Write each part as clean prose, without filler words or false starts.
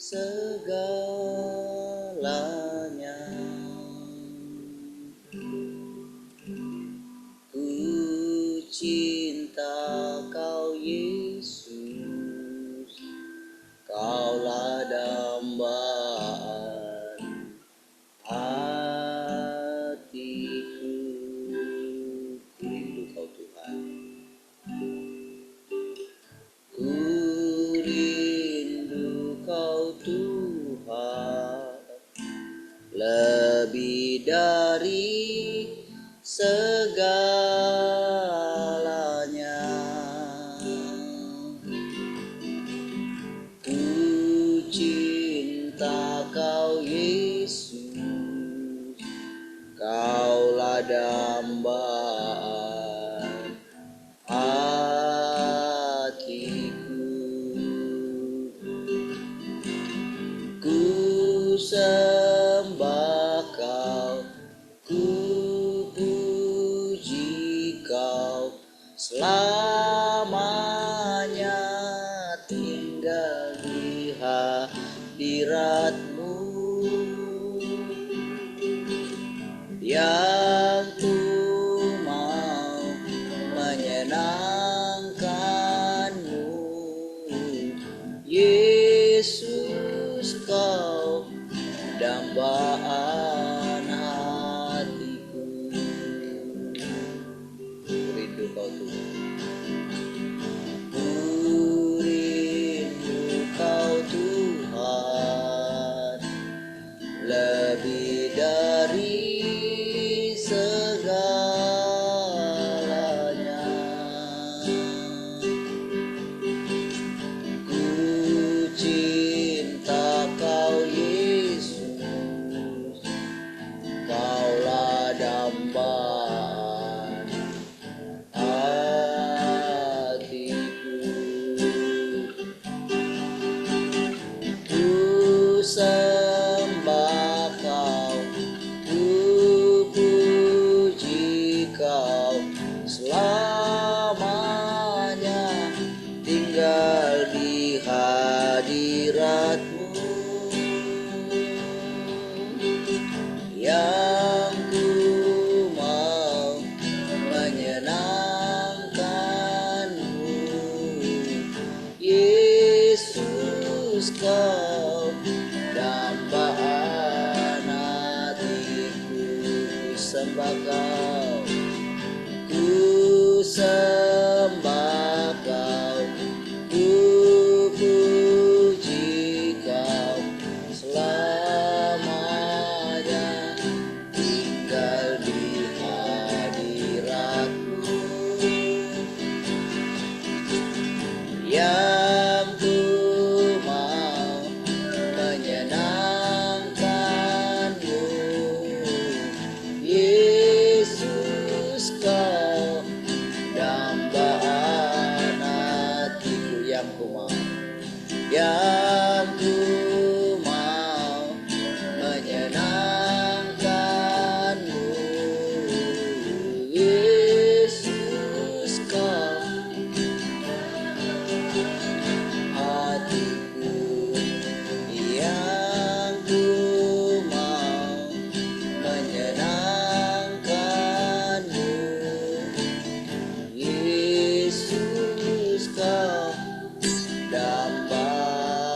segalanya. Ku cinta Kau Yesus, Kaulah dambaan hatiku. Ku rindu Kau Tuhan, ku rindu Kau Tuhan, lebih dari segalanya. Ku cinta Kau Yesus, Kaulah dambaan hatiku. Ku sembah Kau, ku puji Kau, selamanya tinggal di hadirat-Mu, yang ku mau menyenangkan-Mu. Yesus, Kau dambaan hatiku. Rindu Kau Tuhan, ku rindu Kau Tuhan, lebih dari segalanya. Ku cinta Kau Yesus, Kaulah dambaan hatiku. Ku sembah Kau, ku puji Kau, selamanya tinggal di hadirat-Mu, yang ku mau menyenangkan-Mu. Yesus, Kau dambaan hatiku. Ku sembah Kau, ku sembah Kau, ku puji Kau, selamanya tinggal di hadirat-Mu, yang ku mau menyenangkan-Mu. Yesus, Kau dambaan hatiku, yang ku mau menyenangkan-Mu. Yesus, Kau hatiku, yang ku mau menyenangkan-Mu. Yesus, Kau dambaan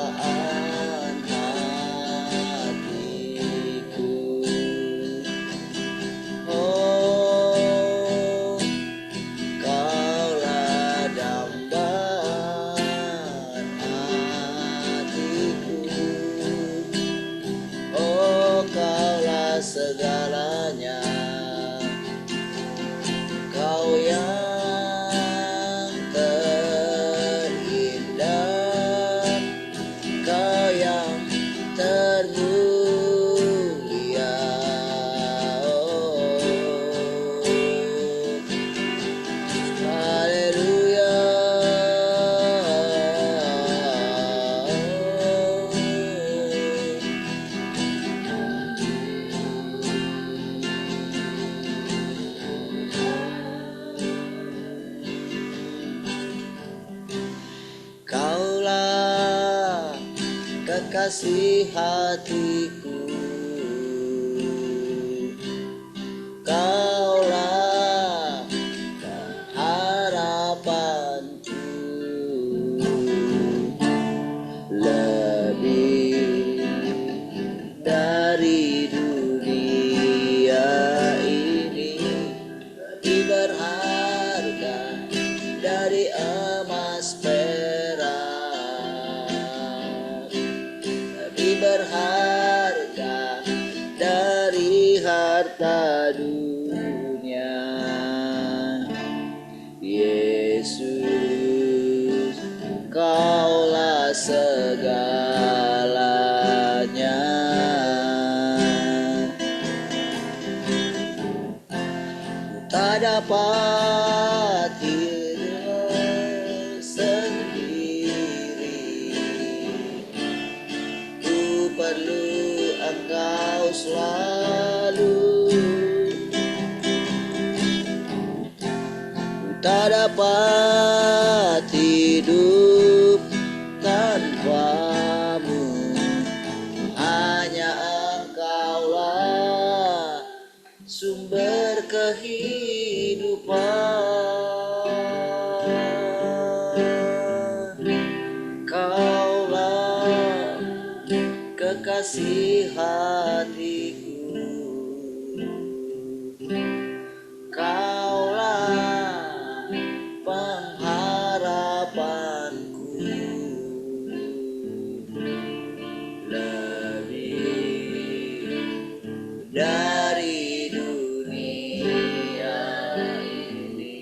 kekasih hatiku, Kaulah harapanku, lebih dari dunia ini, lebih berharga dari emas perak, lebih berharga dari harta dunia. Yesus, Kaulah segalanya. Tak dapat hidup sendiri, ku perlu Engkau selalu. Ku tak dapat hidup tanpamu, hanya Engkaulah sumber kehidupan. Kaulah kekasih hatiku, Kaulah pengharapanku, lebih dari dunia ini,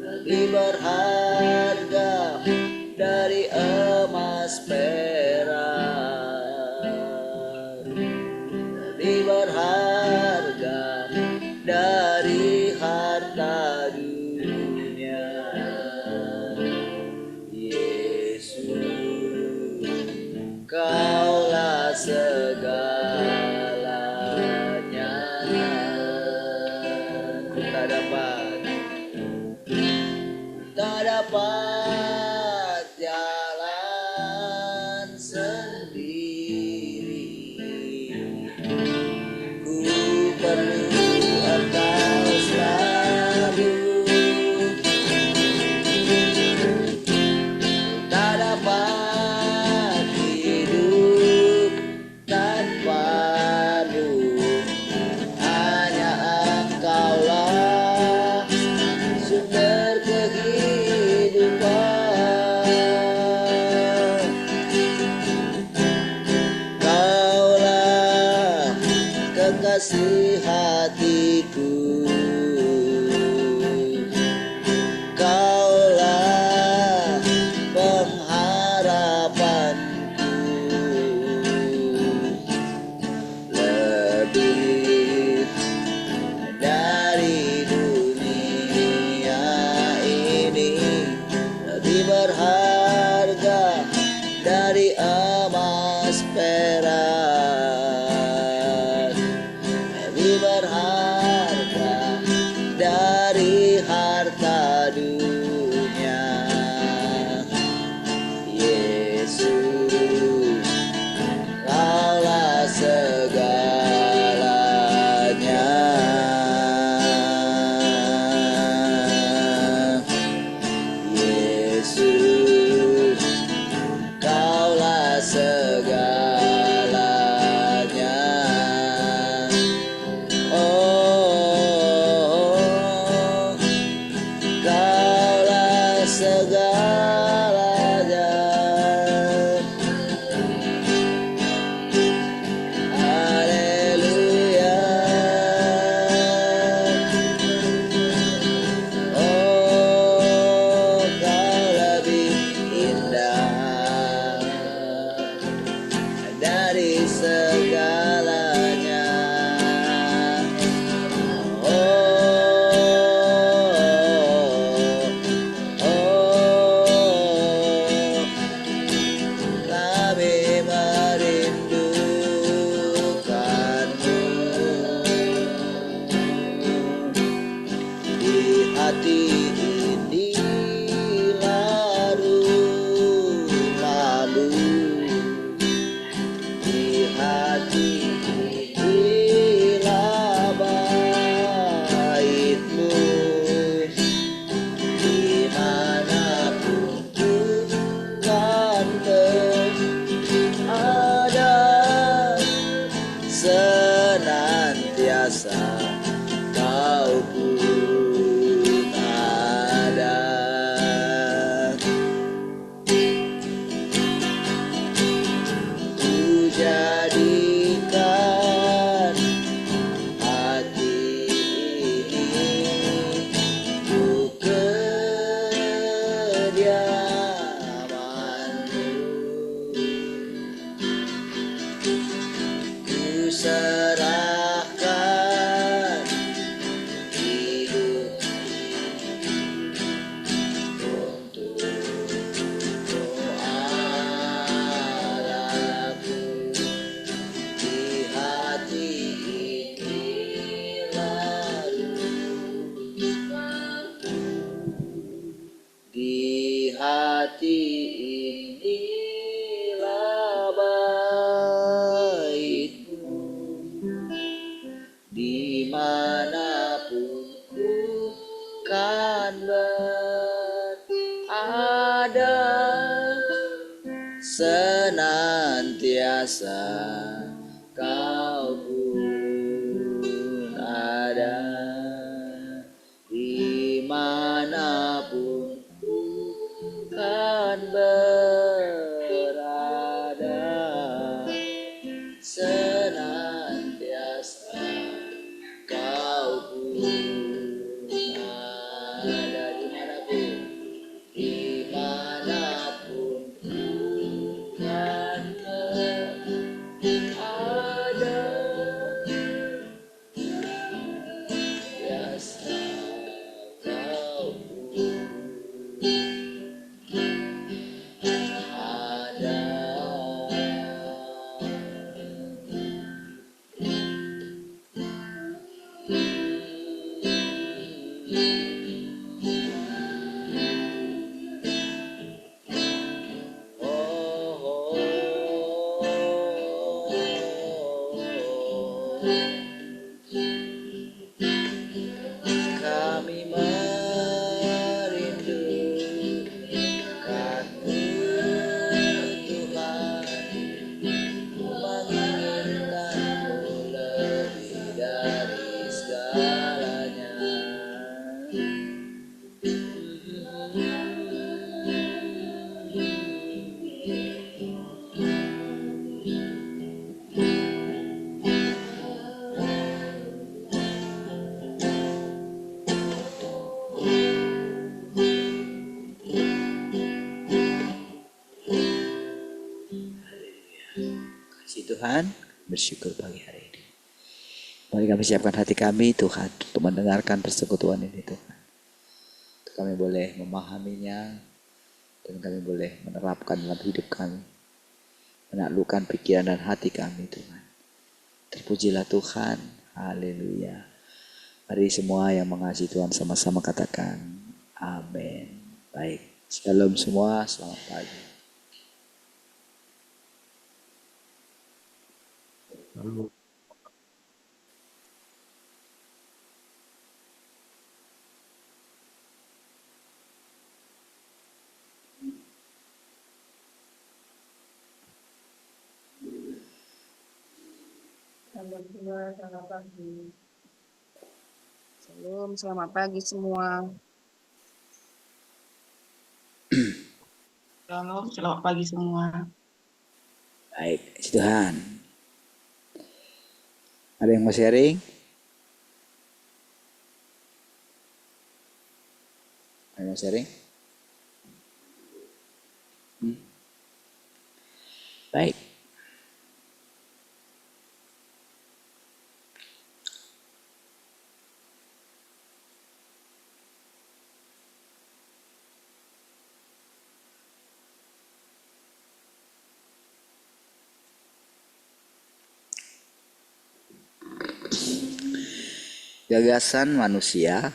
lebih berharga dari emas perak, lebih berharga dari harta dunia. Yesus, Kaulah segalanya. Tak dapat jalan sendiri, ku perlu Engkau selalu. Tak dapat hidup tanpamu, hanya Engkaulah sumber kehidupan. Kaulah kekasih hatiku, Kaulah pengharapanku, lebih dari dunia ini, lebih berharga dari emas perak, lebih berharga dari harta dunia. Yesus, Kaulah segalanya. Yesus, Kaulah segalanya. Oh, Kaulah segalanya. Haleluya. Oh, Kau lebih indah serahkan hidup untuk doaku di hati ini lalu, di hati inilah baitmu, dimanapun ku kan berada, senantiasa kau pun ada, dimanapun ku kan berada, senantiasa kau pun ada, dimanapun kan ada, biasa kau pun ada. Kami merindukan-Mu Tuhan, menginginkan-Mu lebih dari segalanya. Kasih Tuhan, bersyukur pagi hari ini. Mari kami siapkan hati kami Tuhan untuk mendengarkan persekutuan ini Tuhan. Untuk kami boleh memahaminya dan kami boleh menerapkan dalam hidup kami. Menaklukkan pikiran dan hati kami Tuhan. Terpujilah Tuhan, haleluya. Mari semua yang mengasihi Tuhan sama-sama katakan amin. Baik, shalom semua, selamat pagi. Lalu Selamat pagi. Shalom, selamat pagi semua. Shalom, selamat pagi semua. Baik, puji Tuhan. Ada yang mau sharing? Ada yang mau sharing? Baik. Gagasan manusia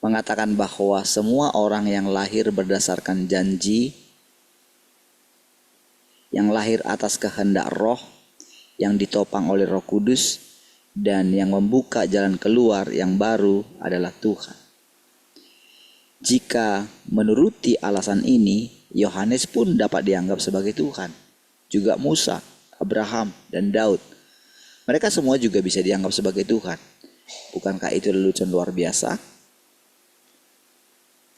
mengatakan bahwa semua orang yang lahir berdasarkan janji, yang lahir atas kehendak Roh, yang ditopang oleh Roh Kudus, dan yang membuka jalan keluar yang baru adalah Tuhan. Jika menuruti alasan ini, Yohanes pun dapat dianggap sebagai Tuhan. Juga Musa, Abraham, dan Daud. Mereka semua juga bisa dianggap sebagai Tuhan. Bukankah itu lelucon luar biasa?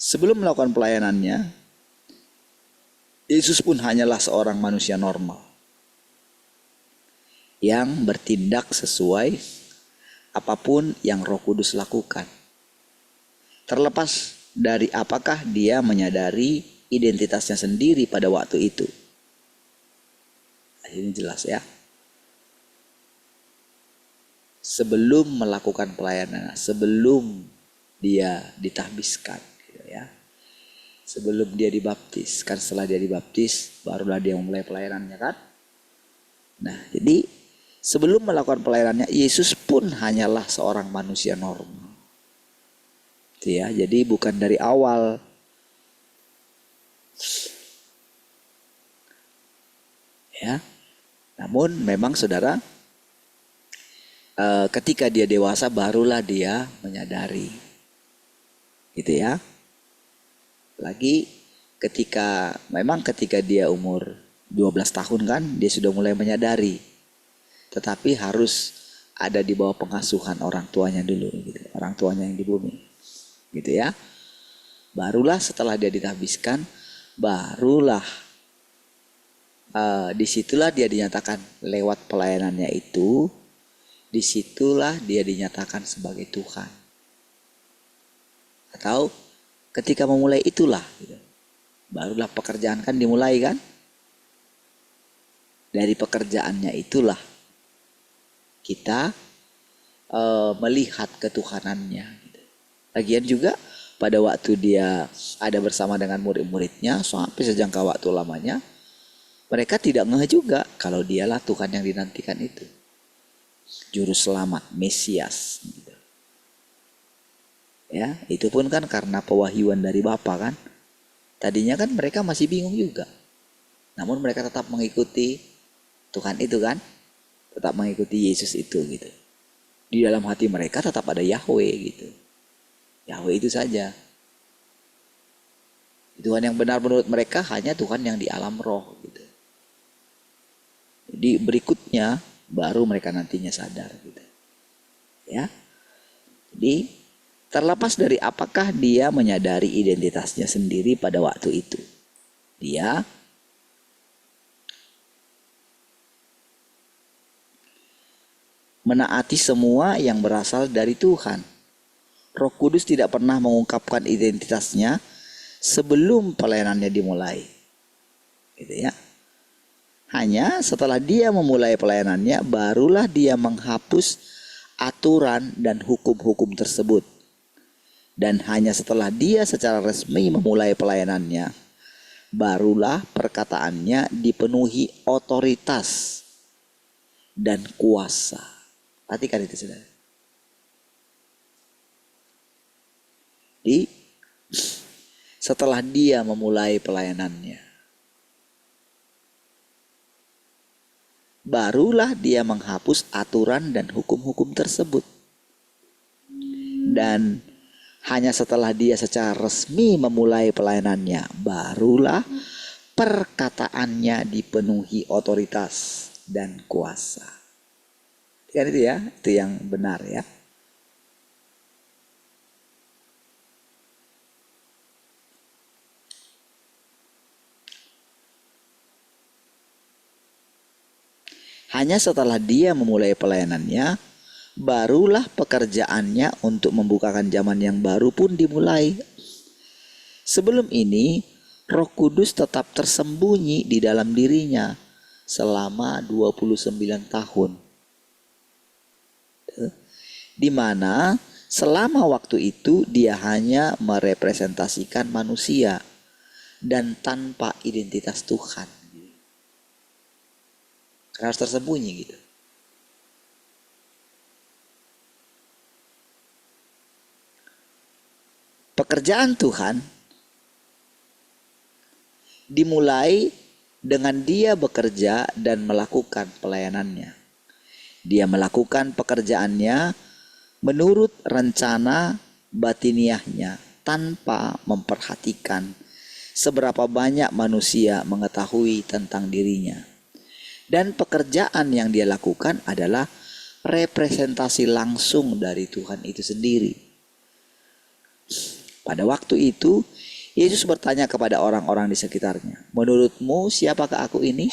Sebelum melakukan pelayanannya, Yesus pun hanyalah seorang manusia normal yang bertindak sesuai apapun yang Roh Kudus lakukan. Terlepas dari apakah dia menyadari identitasnya sendiri pada waktu itu. Ini jelas ya. sebelum melakukan pelayanan, sebelum dia ditahbiskan, gitu ya. Sebelum dia dibaptis, kan setelah dia dibaptis barulah dia memulai pelayanannya kan. Nah, jadi sebelum melakukan pelayanannya, Yesus pun hanyalah seorang manusia normal. Gitu ya. Jadi bukan dari awal. Ya. Namun memang saudara, ketika dia dewasa barulah dia menyadari. Gitu ya. Lagi ketika dia umur 12 tahun kan, dia sudah mulai menyadari. Tetapi harus ada di bawah pengasuhan orang tuanya dulu gitu. Orang tuanya yang di bumi. Gitu ya. Barulah setelah dia ditahbiskan, barulah disitulah dia dinyatakan lewat pelayanannya itu, disitulah dia dinyatakan sebagai Tuhan. Atau ketika memulai itulah gitu. Barulah pekerjaan kan dimulai kan. Dari pekerjaannya itulah kita melihat ketuhanannya gitu. Lagian juga pada waktu dia ada bersama dengan murid-muridnya sampai sejangka waktu lamanya, mereka tidak ngeh juga kalau dialah Tuhan yang dinantikan itu, juru selamat, Mesias gitu. Ya, itu pun kan karena pewahyuan dari Bapa kan. Tadinya kan mereka masih bingung juga. Namun mereka tetap mengikuti Tuhan itu kan. Tetap mengikuti Yesus itu gitu. Di dalam hati mereka tetap ada Yahweh gitu. Yahweh itu saja. Tuhan yang benar menurut mereka hanya Tuhan yang di alam roh gitu. Jadi berikutnya baru mereka nantinya sadar gitu. Ya. Jadi terlepas dari apakah dia menyadari identitasnya sendiri pada waktu itu, dia menaati semua yang berasal dari Tuhan. Roh Kudus tidak pernah mengungkapkan identitasnya sebelum pelayanannya dimulai. Gitu ya. Hanya setelah dia memulai pelayanannya, barulah dia menghapus aturan dan hukum-hukum tersebut. Dan hanya setelah dia secara resmi memulai pelayanannya, barulah perkataannya dipenuhi otoritas dan kuasa. Perhatikan itu saudara. Jadi setelah dia memulai pelayanannya, barulah dia menghapus aturan dan hukum-hukum tersebut. Dan hanya setelah dia secara resmi memulai pelayanannya, barulah perkataannya dipenuhi otoritas dan kuasa. Kan itu ya, itu yang benar ya. Hanya setelah dia memulai pelayanannya, barulah pekerjaannya untuk membukakan zaman yang baru pun dimulai. Sebelum ini, Roh Kudus tetap tersembunyi di dalam dirinya selama 29 tahun. Di mana selama waktu itu dia hanya merepresentasikan manusia dan tanpa identitas Tuhan. Karena harus tersembunyi gitu. Pekerjaan Tuhan dimulai dengan dia bekerja dan melakukan pelayanannya. Dia melakukan pekerjaannya menurut rencana batiniahnya tanpa memperhatikan seberapa banyak manusia mengetahui tentang dirinya. Dan pekerjaan yang dia lakukan adalah representasi langsung dari Tuhan itu sendiri. Pada waktu itu, Yesus bertanya kepada orang-orang di sekitarnya, "Menurutmu siapakah aku ini?"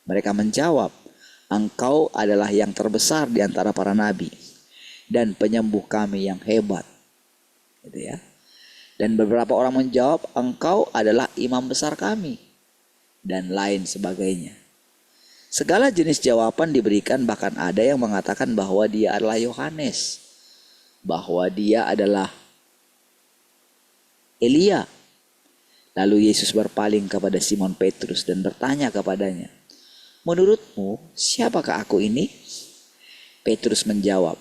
Mereka menjawab, "Engkau adalah yang terbesar di antara para nabi dan penyembuh kami yang hebat." Gitu ya. Dan beberapa orang menjawab, "Engkau adalah imam besar kami," dan lain sebagainya. Segala jenis jawaban diberikan, bahkan ada yang mengatakan bahwa dia adalah Yohanes, bahwa dia adalah Elia. Lalu Yesus berpaling kepada Simon Petrus dan bertanya kepadanya, "Menurutmu siapakah aku ini?" Petrus menjawab,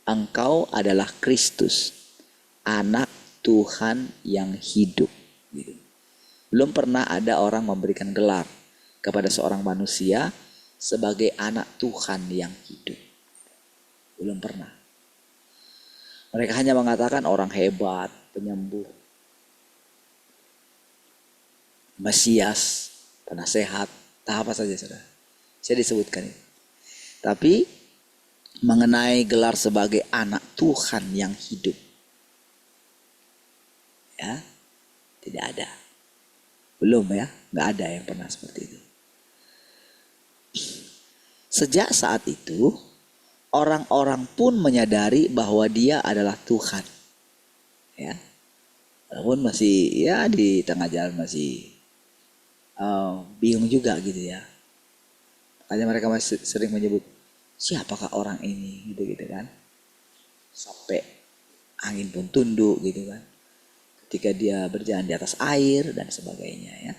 "Engkau adalah Kristus, Anak Tuhan yang hidup." Gitu. Belum pernah ada orang memberikan gelar kepada seorang manusia sebagai anak Tuhan yang hidup. Belum pernah. Mereka hanya mengatakan orang hebat, penyembuh, Mesias, penasehat, apa saja saudara. Saya disebutkan itu. Tapi mengenai gelar sebagai anak Tuhan yang hidup, ya, tidak ada. Belum ya, nggak ada yang pernah seperti itu. Sejak saat itu, orang-orang pun menyadari bahwa dia adalah Tuhan. Ya, walaupun masih ya di tengah jalan masih bingung juga gitu ya. Makanya mereka masih sering menyebut, siapakah orang ini gitu kan. Sampai angin pun tunduk gitu kan. Ketika dia berjalan di atas air dan sebagainya ya.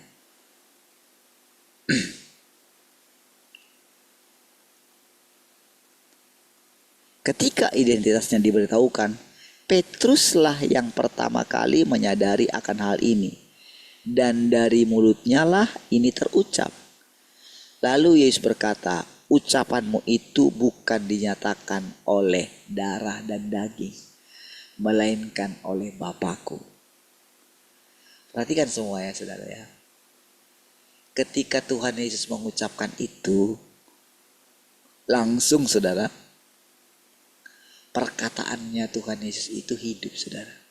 Ketika identitasnya diberitahukan, Petruslah yang pertama kali menyadari akan hal ini. Dan dari mulutnya lah ini terucap. Lalu Yesus berkata, "Ucapanmu itu bukan dinyatakan oleh darah dan daging, melainkan oleh Bapa-Ku." Perhatikan semua ya saudara ya. Ketika Tuhan Yesus mengucapkan itu, langsung saudara, perkataannya Tuhan Yesus itu hidup saudara.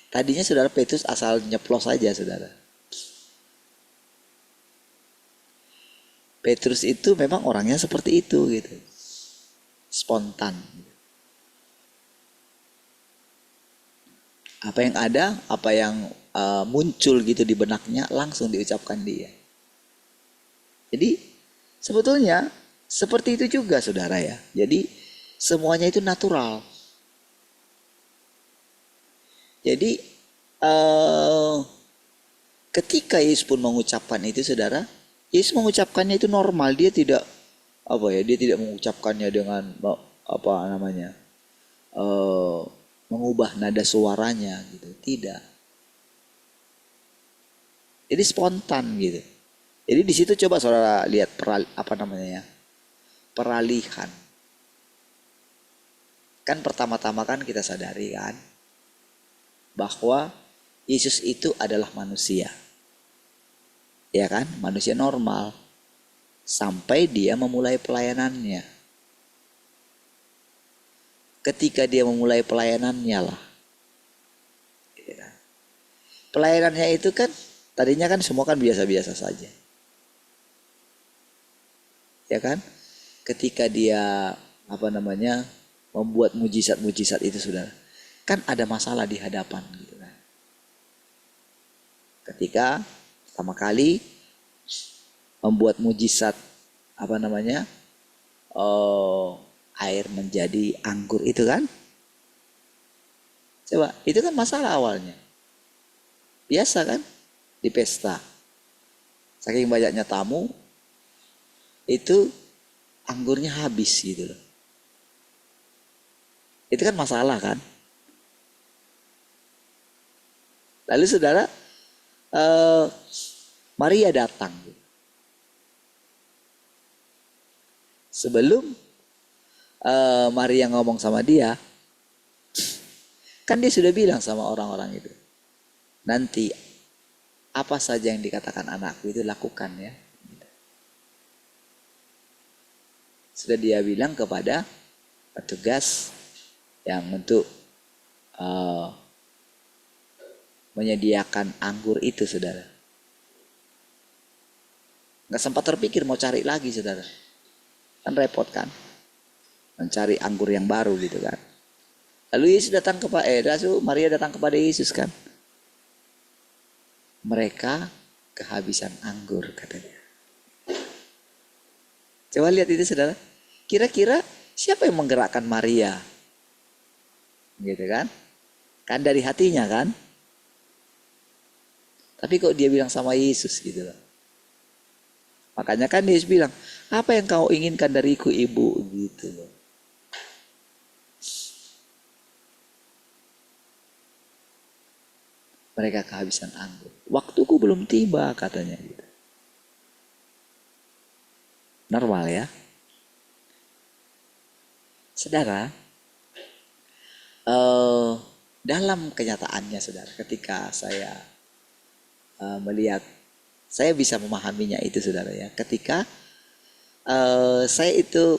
Tadinya saudara Petrus asal nyeplos saja saudara. Petrus itu memang orangnya seperti itu gitu. Spontan. Apa yang ada, apa yang muncul gitu di benaknya langsung diucapkan dia. Jadi sebetulnya seperti itu juga saudara ya. Jadi semuanya itu natural. Jadi ketika Yesus pun mengucapkan itu saudara, Yesus mengucapkannya itu normal. Dia tidak dia tidak mengucapkannya dengan mengubah nada suaranya gitu. Tidak. Jadi spontan gitu. Jadi di situ coba saudara lihat peralihan. Kan pertama-tama kan kita sadari kan bahwa Yesus itu adalah manusia. Ya kan? Manusia normal. Sampai dia memulai pelayanannya. Ketika dia memulai pelayanannya lah. Gitu kan? Pelayanannya itu kan tadinya kan semua kan biasa-biasa saja. Ya kan? Ketika dia membuat mujizat-mujizat itu saudara. Kan ada masalah di hadapan gitu kan. Ketika pertama kali membuat mujizat air menjadi anggur itu kan. Coba, itu kan masalah awalnya. Biasa kan di pesta. Saking banyaknya tamu itu anggurnya habis gitu loh. Itu kan masalah kan. Lalu saudara Maria datang. Sebelum Maria ngomong sama dia, kan dia sudah bilang sama orang-orang itu, nanti apa saja yang dikatakan anakku itu lakukan ya. Sudah dia bilang kepada petugas yang untuk menyediakan anggur itu saudara. Gak sempat terpikir mau cari lagi saudara. Kan repot kan. Mencari anggur yang baru gitu kan. Lalu Yesus datang Maria datang kepada Yesus kan. Mereka kehabisan anggur katanya. Coba lihat itu saudara. Kira-kira siapa yang menggerakkan Maria? Gitu kan? Kan dari hatinya kan? Tapi kok dia bilang sama Yesus gitu loh. Makanya kan Yesus bilang, apa yang kau inginkan dariku ibu? Gitu loh. Mereka kehabisan anggur. Waktuku belum tiba katanya gitu. Normal ya. Saudara, dalam kenyataannya saudara, ketika saya melihat, saya bisa memahaminya itu saudara ya. Ketika saya itu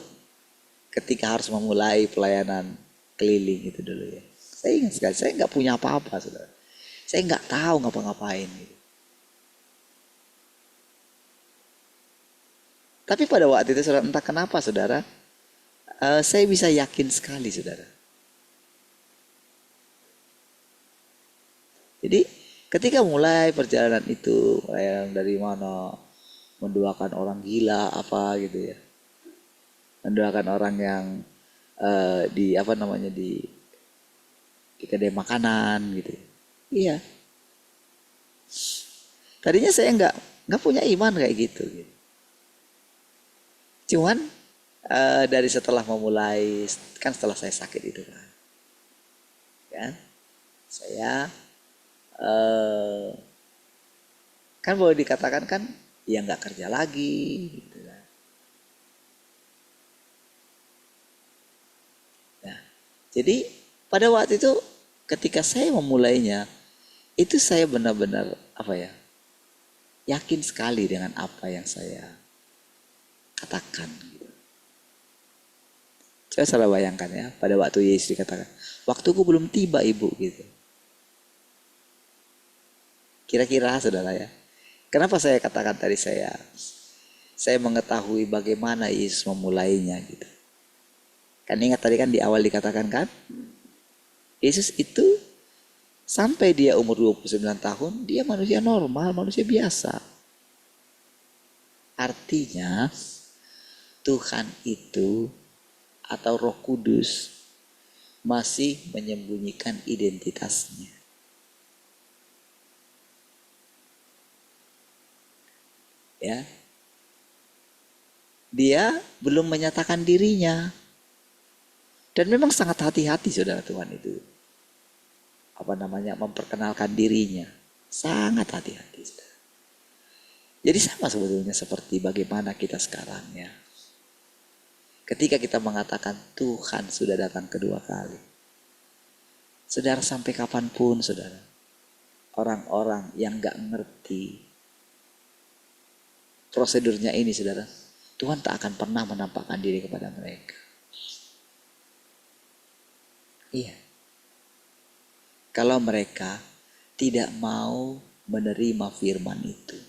ketika harus memulai pelayanan keliling itu dulu ya. Saya ingat sekali, saya nggak punya apa-apa saudara. Saya nggak tahu ngapa-ngapain gitu. Tapi pada waktu itu saudara, entah kenapa saudara, saya bisa yakin sekali saudara. Jadi ketika mulai perjalanan itu, yang dari mana mendoakan orang gila apa gitu ya, mendoakan orang yang di apa namanya di kedai makanan gitu. Iya. Tadinya saya nggak punya iman kayak gitu. Cuman dari setelah memulai, kan setelah saya sakit itu kan, saya kan boleh dikatakan kan ya nggak kerja lagi gitu kan. Nah, jadi pada waktu itu ketika saya memulainya itu saya benar-benar apa ya, yakin sekali dengan apa yang saya katakan gitu. Coba salah bayangkan ya, pada waktu Yesus dikatakan, waktuku belum tiba ibu gitu. Kira-kira saudara ya, kenapa saya katakan tadi saya mengetahui bagaimana Yesus memulainya gitu. Kan ingat tadi kan di awal dikatakan kan, Yesus itu sampai dia umur 29 tahun, dia manusia normal, manusia biasa. Artinya Tuhan itu atau Roh Kudus masih menyembunyikan identitasnya. Ya. Dia belum menyatakan dirinya. Dan memang sangat hati-hati saudara Tuhan itu. Apa namanya, memperkenalkan dirinya. Sangat hati-hati saudara. Jadi sama sebetulnya seperti bagaimana kita sekarang ya. Ketika kita mengatakan Tuhan sudah datang kedua kali. Saudara, sampai kapanpun saudara, orang-orang yang gak ngerti prosedurnya ini saudara, Tuhan tak akan pernah menampakkan diri kepada mereka. Iya. Kalau mereka tidak mau menerima firman itu.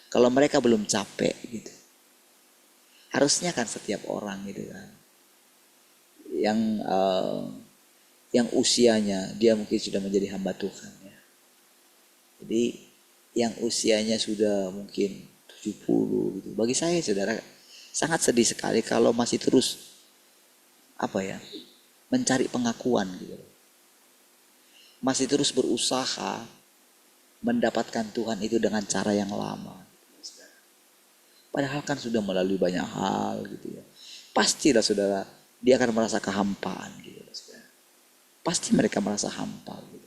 Kalau mereka belum capek gitu. Harusnya kan setiap orang gitu kan. Yang usianya dia mungkin sudah menjadi hamba Tuhan ya. Jadi yang usianya sudah mungkin 70 gitu. Bagi saya saudara sangat sedih sekali kalau masih terus apa ya, mencari pengakuan gitu. Masih terus berusaha mendapatkan Tuhan itu dengan cara yang lama. Padahal kan sudah melalui banyak hal gitu ya. Pastilah saudara, dia akan merasa kehampaan gitu. Saudara. Pasti mereka merasa hampa gitu.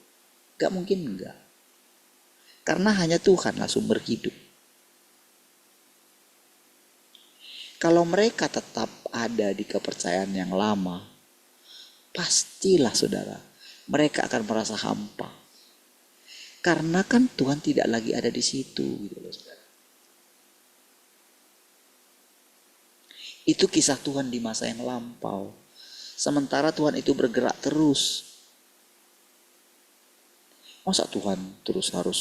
Gak mungkin enggak. Karena hanya Tuhanlah sumber hidup. Kalau mereka tetap ada di kepercayaan yang lama, pastilah saudara, mereka akan merasa hampa. Karena kan Tuhan tidak lagi ada di situ gitu loh saudara. Itu kisah Tuhan di masa yang lampau. Sementara Tuhan itu bergerak terus. Masa Tuhan terus harus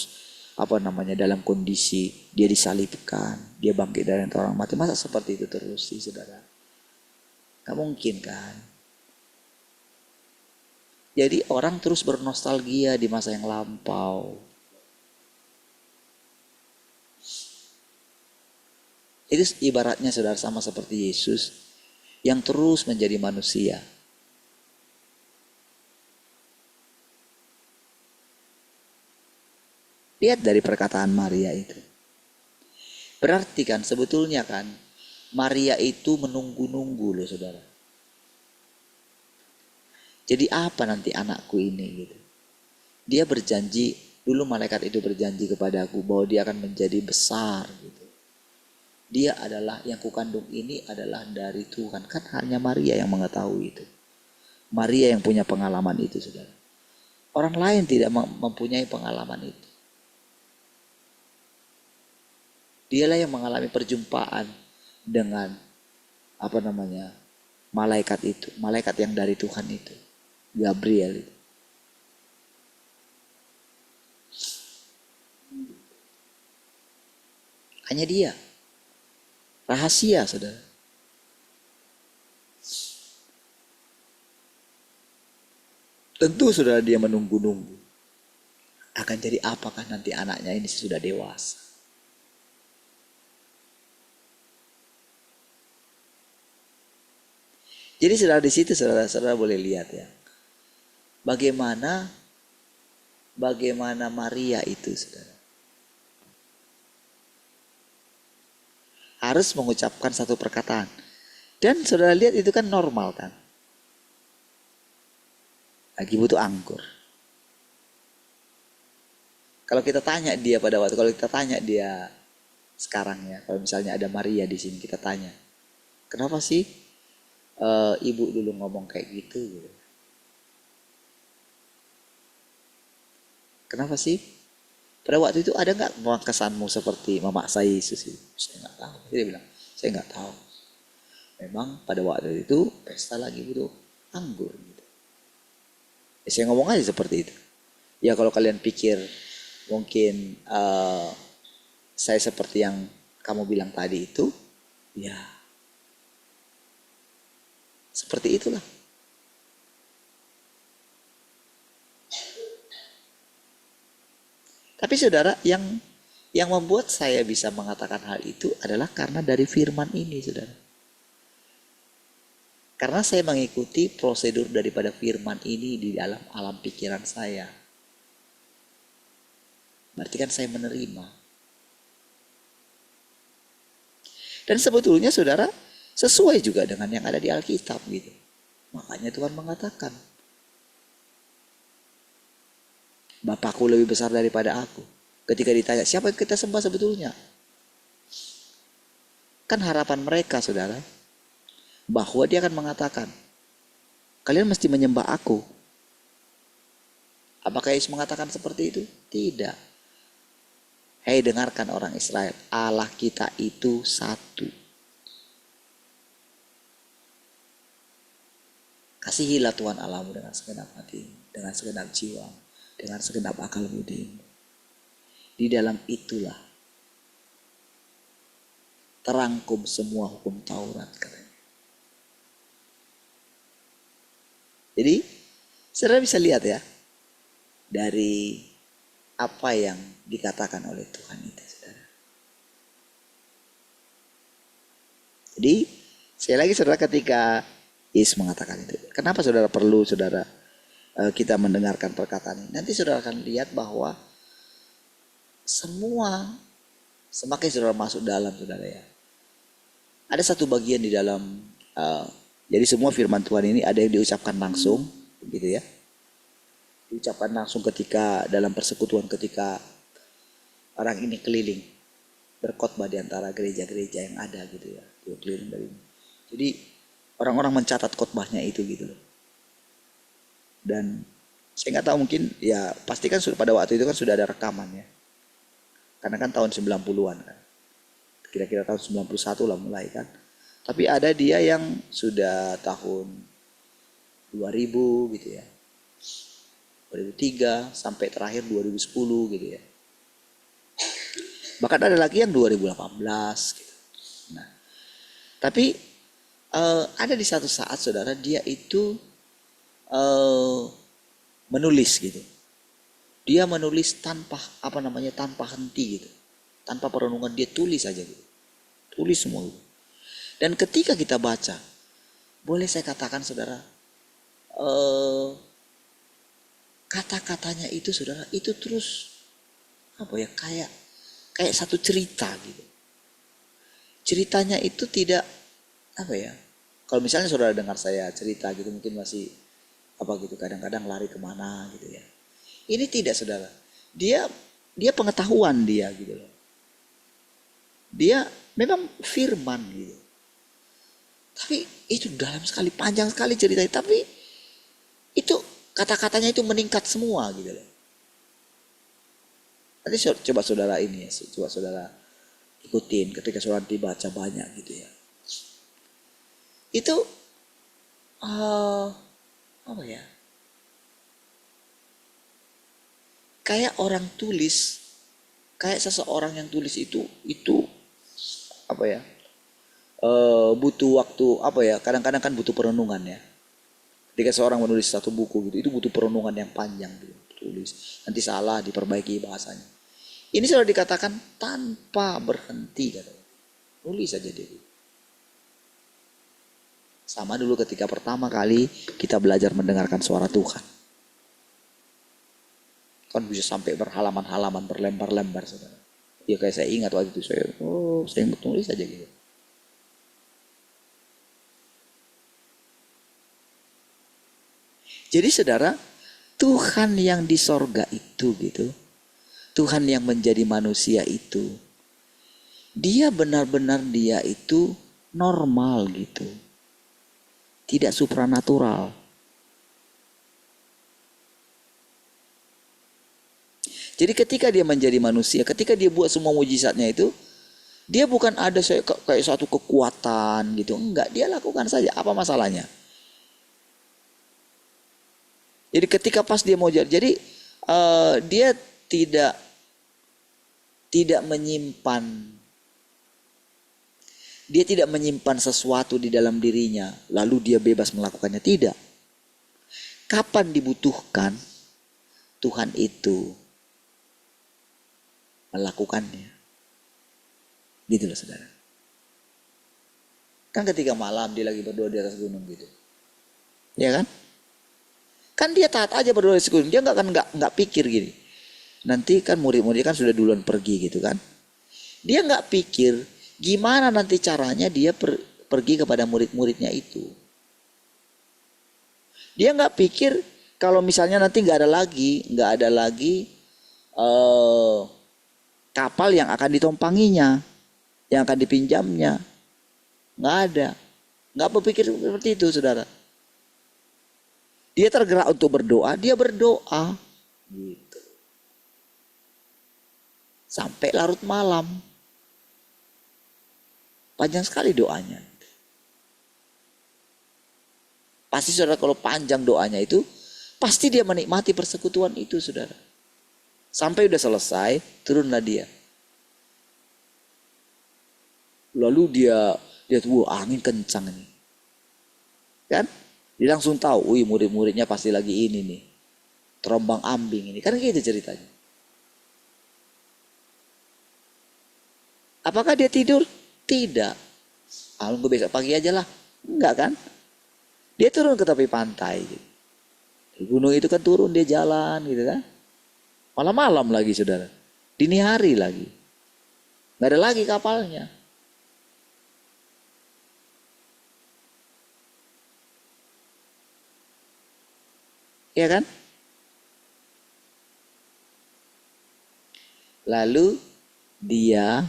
dalam kondisi dia disalibkan, dia bangkit dari antara orang mati. Masa seperti itu terus sih saudara? Gak mungkin kan? Jadi orang terus bernostalgia di masa yang lampau. Itu ibaratnya saudara sama seperti Yesus yang terus menjadi manusia. Lihat dari perkataan Maria itu. Berarti kan sebetulnya kan Maria itu menunggu-nunggu loh saudara. Jadi apa nanti anakku ini gitu. Dia berjanji, dulu malaikat itu berjanji kepadaku bahwa dia akan menjadi besar gitu. Dia adalah yang kukandung ini adalah dari Tuhan. Kan hanya Maria yang mengetahui itu. Maria yang punya pengalaman itu saudara. Orang lain tidak mempunyai pengalaman itu. Dialah yang mengalami perjumpaan dengan malaikat itu, malaikat yang dari Tuhan itu, Gabriel itu. Hanya dia. Rahasia saudara. Tentu saudara dia menunggu-nunggu. Akan jadi apakah nanti anaknya ini sudah dewasa. Jadi saudara di situ saudara boleh lihat ya. Bagaimana Maria itu saudara. Harus mengucapkan satu perkataan. Dan saudara lihat itu kan normal kan. Lagi butuh anggur. Kalau kita tanya dia sekarang ya, kalau misalnya ada Maria di sini kita tanya, kenapa sih ibu dulu ngomong kayak gitu? Kenapa sih? Pada waktu itu ada nggak kesanmu seperti memaksa Yesus itu? Saya nggak tahu. Dia bilang, saya nggak tahu. Memang pada waktu itu pesta lagi butuh anggur. Gitu. Ya, saya ngomong aja seperti itu. Ya kalau kalian pikir mungkin saya seperti yang kamu bilang tadi itu, ya seperti itulah. Tapi saudara, yang membuat saya bisa mengatakan hal itu adalah karena dari firman ini, saudara. Karena saya mengikuti prosedur daripada firman ini di dalam alam pikiran saya. Berarti kan saya menerima. Dan sebetulnya saudara, sesuai juga dengan yang ada di Alkitab gitu. Makanya Tuhan mengatakan, Bapakku lebih besar daripada aku. Ketika ditanya, siapa yang kita sembah sebetulnya? Kan harapan mereka, saudara, bahwa dia akan mengatakan, kalian mesti menyembah aku. Apakah Yesus mengatakan seperti itu? Tidak. Hei, dengarkan orang Israel, Allah kita itu satu. Kasihilah Tuhan Allahmu dengan segenap hatimu, dengan segenap jiwa, dengan segenap akal budimu. Di dalam itulah terangkum semua hukum Taurat katanya. Jadi saudara bisa lihat ya dari apa yang dikatakan oleh Tuhan itu, saudara. Jadi sekali lagi saudara, ketika Yesus mengatakan itu, kenapa saudara perlu kita mendengarkan perkataan ini? Nanti saudara akan lihat bahwa semua semakin saudara masuk dalam, saudara ya, ada satu bagian di dalam jadi semua firman Tuhan ini ada yang diucapkan langsung gitu ya, diucapkan langsung ketika dalam persekutuan, ketika orang ini keliling berkhotbah di antara gereja-gereja yang ada gitu ya, dia keliling dari ini. Jadi orang-orang mencatat khotbahnya itu gitu loh. Dan saya nggak tahu, mungkin ya pasti kan pada waktu itu kan sudah ada rekaman ya. Karena kan tahun 90-an kan. Kira-kira tahun 91 lah mulai kan. Tapi ada dia yang sudah tahun 2000 gitu ya. 2003 sampai terakhir 2010 gitu ya. Bahkan ada lagi yang 2018 gitu. Nah, tapi ada di satu saat saudara, dia itu menulis gitu. Dia menulis tanpa tanpa henti gitu. Tanpa perenungan, dia tulis aja gitu. Tulis semua. Dan ketika kita baca, boleh saya katakan saudara, kata-katanya itu saudara, itu terus kayak satu cerita gitu. Ceritanya itu tidak kalau misalnya saudara dengar saya cerita gitu mungkin masih gitu, kadang-kadang lari kemana gitu ya. Ini tidak saudara, dia pengetahuan dia gitu loh. Dia memang firman gitu. Tapi itu dalam sekali, panjang sekali ceritanya, tapi itu kata-katanya itu meningkat semua gitu loh. Nanti coba saudara ikutin ketika saudara dibaca banyak gitu ya. Itu kayak orang tulis, kayak seseorang yang tulis itu butuh waktu kadang-kadang kan butuh perenungan ya. Ketika seorang menulis satu buku gitu, itu butuh perenungan yang panjang gitu, tulis. Nanti salah diperbaiki bahasanya. Ini sudah dikatakan tanpa berhenti katanya. Nulis saja dia. Sama dulu ketika pertama kali kita belajar mendengarkan suara Tuhan. Kan bisa sampai berhalaman-halaman, berlembar-lembar saudara. Ya kayak saya ingat waktu itu saya tulis aja gitu. Jadi saudara, Tuhan yang di sorga itu gitu, Tuhan yang menjadi manusia itu, dia benar-benar dia itu normal gitu. Tidak supranatural. Jadi ketika dia menjadi manusia, ketika dia buat semua mujizatnya itu, dia bukan ada kayak satu kekuatan gitu. Enggak, dia lakukan saja. Apa masalahnya? Jadi ketika pas dia mau jadi dia tidak menyimpan, dia tidak menyimpan sesuatu di dalam dirinya lalu dia bebas melakukannya. Tidak. Kapan dibutuhkan, Tuhan itu melakukannya. Gitu loh saudara. Kan ketika malam dia lagi berdoa di atas gunung gitu, ya kan? Kan dia taat aja berdoa di atas gunung. Dia nggak pikir gini. Nanti kan murid-muridnya kan sudah duluan pergi gitu kan. Dia nggak pikir gimana nanti caranya dia pergi kepada murid-muridnya itu. Dia nggak pikir kalau misalnya nanti nggak ada lagi kapal yang akan ditompanginya, yang akan dipinjamnya. Nggak ada. Nggak berpikir seperti itu saudara. Dia tergerak untuk berdoa, dia berdoa. Gitu. Sampai larut malam. Panjang sekali doanya. Pasti saudara kalau panjang doanya itu, pasti dia menikmati persekutuan itu saudara. Sampai udah selesai, turunlah dia. Lalu dia tuh angin kencang ini. Kan? Dia langsung tahu, murid-muridnya pasti lagi ini nih. Terombang ambing ini. Kan gitu ceritanya. Apakah dia tidur? Tidak. Nunggu besok pagi aja lah. Enggak kan? Dia turun ke tepi pantai. Gitu. Di gunung itu kan turun, dia jalan gitu kan. Malam-malam lagi saudara. Dini hari lagi. Nggak ada lagi kapalnya. Ya kan? Lalu dia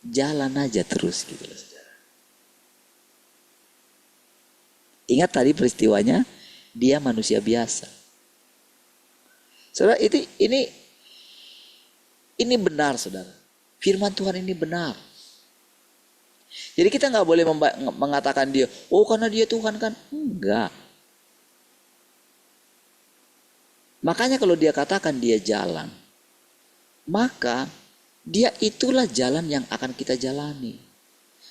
jalan aja terus gitu loh saudara. Ingat tadi peristiwanya, dia manusia biasa. Saudara, ini benar saudara. Firman Tuhan ini benar. Jadi kita nggak boleh mengatakan dia, karena dia Tuhan kan. Enggak. Makanya kalau dia katakan dia jalan, maka dia itulah jalan yang akan kita jalani.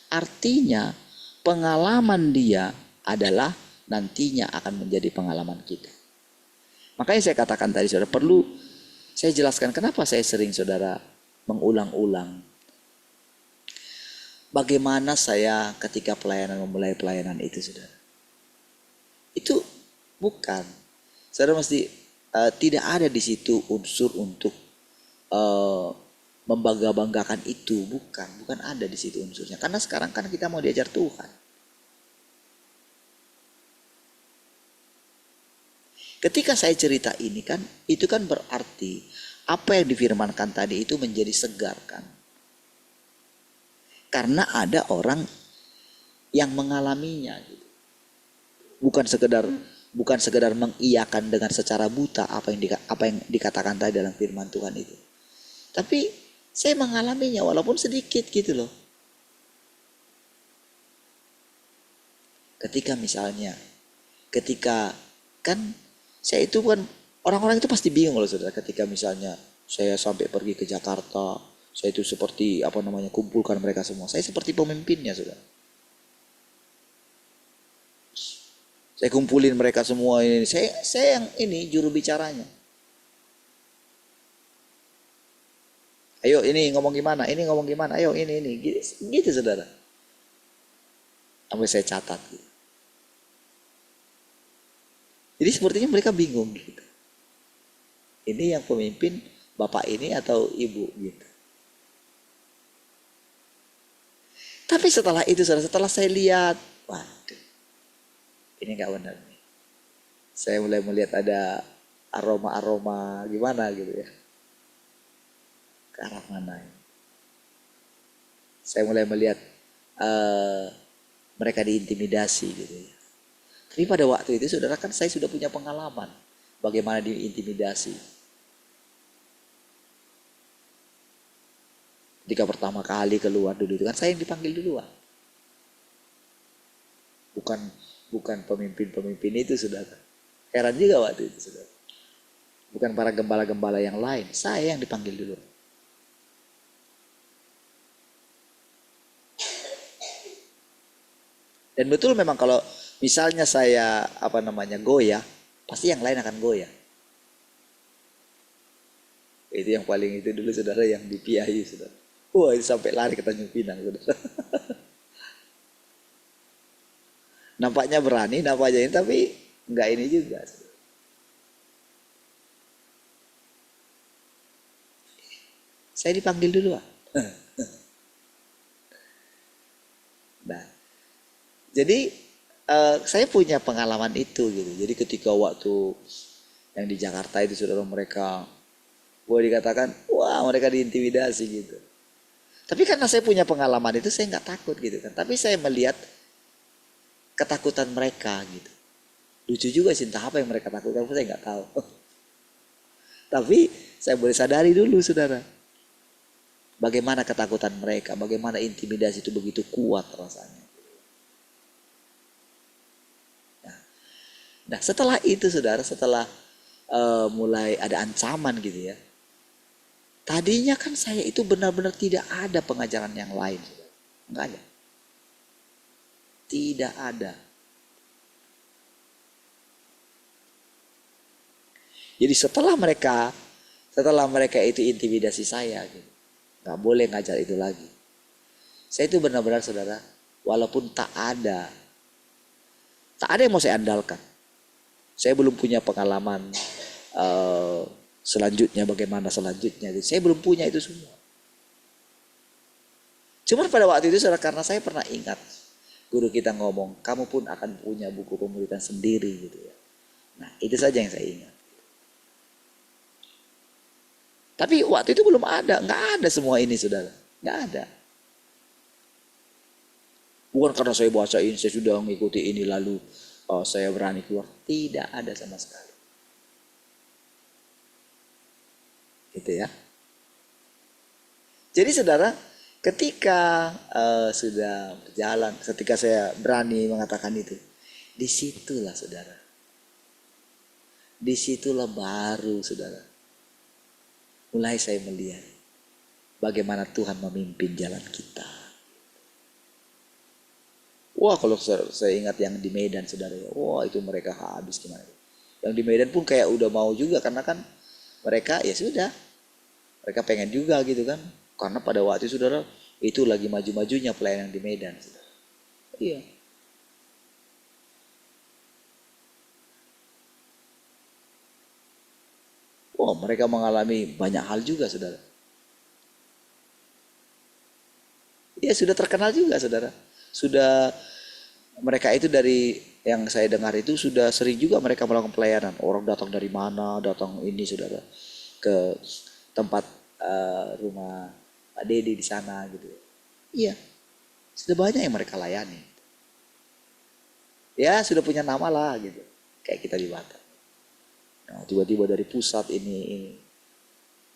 Artinya pengalaman dia adalah nantinya akan menjadi pengalaman kita. Makanya saya katakan tadi saudara, perlu saya jelaskan kenapa saya sering saudara mengulang-ulang bagaimana saya ketika memulai pelayanan itu, saudara? Itu bukan. Saudara mesti tidak ada di situ unsur untuk membangga-banggakan itu, bukan ada di situ unsurnya. Karena sekarang kan kita mau diajar Tuhan. Ketika saya cerita ini kan, itu kan berarti apa yang difirmankan tadi itu menjadi segar kan. Karena ada orang yang mengalaminya gitu. Bukan sekedar mengiyakan dengan secara buta apa yang dikatakan tadi dalam firman Tuhan itu. Tapi saya mengalaminya walaupun sedikit gitu loh. Ketika kan saya itu kan, orang-orang itu pasti bingung loh saudara, ketika misalnya saya sampai pergi ke Jakarta, saya itu seperti kumpulkan mereka semua. Saya seperti pemimpinnya saudara. Saya kumpulin mereka semua ini. Saya yang ini juru bicaranya. Ayo ini ngomong gimana, ayo ini. Gitu saudara. Sampai saya catat gitu. Jadi sepertinya mereka bingung gitu. Ini yang pemimpin bapak ini atau ibu gitu. Tapi setelah itu, setelah saya lihat, waduh, ini nggak benar nih. Saya mulai melihat ada aroma-aroma gimana gitu ya. Ke arah mana ini. Saya mulai melihat mereka diintimidasi gitu ya. Tapi pada waktu itu saudara kan saya sudah punya pengalaman bagaimana diintimidasi. Ketika pertama kali keluar dulu itu kan saya yang dipanggil duluan. Bukan pemimpin-pemimpin itu saudara. Heran juga waktu itu saudara. Bukan para gembala-gembala yang lain, saya yang dipanggil dulu. Dan betul memang kalau misalnya saya goyah, pasti yang lain akan goyah. Itu yang paling itu dulu saudara, yang di PII saudara. Wah, itu sampai lari ke Tanjung Pinang saudara. Nampaknya berani, nampaknya ini, tapi enggak ini juga saudara. Saya dipanggil dulu. Nah, jadi saya punya pengalaman itu gitu. Jadi ketika waktu yang di Jakarta itu saudara, mereka boleh dikatakan mereka diintimidasi gitu. Tapi karena saya punya pengalaman itu, saya nggak takut gitu kan. Tapi saya melihat ketakutan mereka gitu. Lucu juga sih, entah apa yang mereka takutkan, saya nggak tahu. Tapi saya boleh sadari dulu saudara, bagaimana ketakutan mereka, bagaimana intimidasi itu begitu kuat rasanya. Nah setelah itu saudara, setelah mulai ada ancaman gitu ya. Tadinya kan saya itu benar-benar tidak ada pengajaran yang lain. Enggak ada. Tidak ada. Jadi setelah mereka itu intimidasi saya gitu. Enggak boleh ngajar itu lagi. Saya itu benar-benar saudara, walaupun tak ada yang mau saya andalkan. Saya belum punya pengalaman selanjutnya, bagaimana selanjutnya. Saya belum punya itu semua. Cuma pada waktu itu saudara, karena saya pernah ingat guru kita ngomong, kamu pun akan punya buku pemuridan sendiri gitu ya. Nah itu saja yang saya ingat. Tapi waktu itu belum ada, nggak ada semua ini saudara, nggak ada. Bukan karena saya bacain, saya sudah mengikuti ini lalu saya berani keluar. Tidak ada sama sekali. Gitu ya. Jadi saudara, ketika sudah berjalan, ketika saya berani mengatakan itu, disitulah saudara, disitulah baru saudara, mulai saya melihat bagaimana Tuhan memimpin jalan kita. Wah kalau saya ingat yang di Medan saudara, wah itu mereka habis gimana. Yang di Medan pun kayak udah mau juga, karena kan mereka ya sudah, mereka pengen juga gitu kan. Karena pada waktu itu saudara, Itu lagi maju-majunya pelayanan di Medan. Iya. Oh, mereka mengalami banyak hal juga, saudara. Iya, sudah terkenal juga, saudara. Sudah, mereka itu dari yang saya dengar itu sudah sering juga mereka melakukan pelayanan. Orang datang dari mana, datang ini, saudara, ke tempat rumah Pak Dedi di sana gitu. Iya, sudah banyak yang mereka layani. Ya, sudah punya nama lah gitu. Kayak kita di Batam. Nah, tiba-tiba dari pusat ini.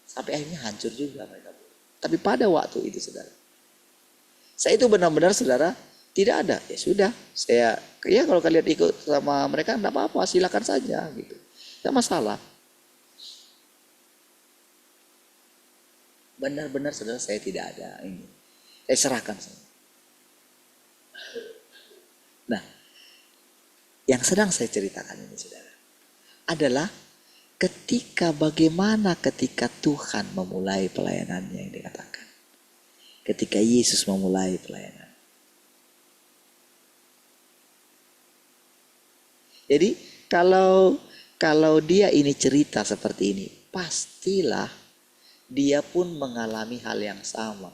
Sampai akhirnya hancur juga mereka. Tapi pada waktu itu, saudara, saya itu benar-benar, saudara, tidak ada. Ya sudah, saya, ya kalau kalian ikut sama mereka, enggak apa-apa, silakan saja gitu. Tidak masalah. Benar-benar, saudara, saya tidak ada ini. Saya serahkan semua. Nah, yang sedang saya ceritakan ini, saudara, adalah bagaimana ketika Tuhan memulai pelayanannya yang dikatakan. Ketika Yesus memulai pelayanan. Jadi kalau dia ini cerita seperti ini, pastilah dia pun mengalami hal yang sama.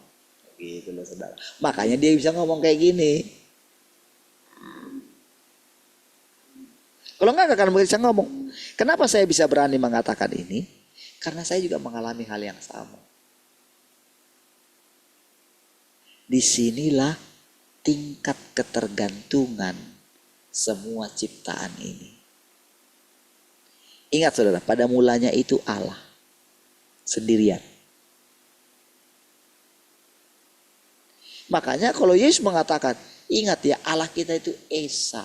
Gitu loh, saudara. Makanya dia bisa ngomong kayak gini. Kalau enggak akan bisa ngomong. Kenapa saya bisa berani mengatakan ini? Karena saya juga mengalami hal yang sama. Disinilah tingkat ketergantungan semua ciptaan ini. Ingat, saudara, pada mulanya itu Allah sendirian. Makanya kalau Yesus mengatakan, ingat ya, Allah kita itu Esa.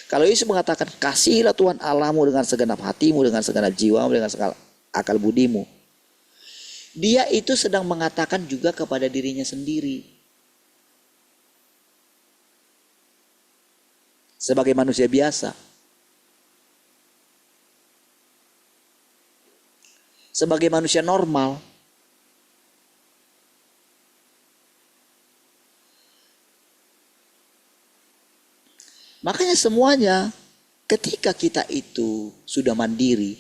Kalau Yesus mengatakan, kasihilah Tuhan Allahmu dengan segenap hatimu, dengan segenap jiwamu, dengan segala akal budimu. Dia itu sedang mengatakan juga kepada dirinya sendiri. Sebagai manusia biasa. Sebagai manusia normal. Makanya semuanya ketika kita itu sudah mandiri.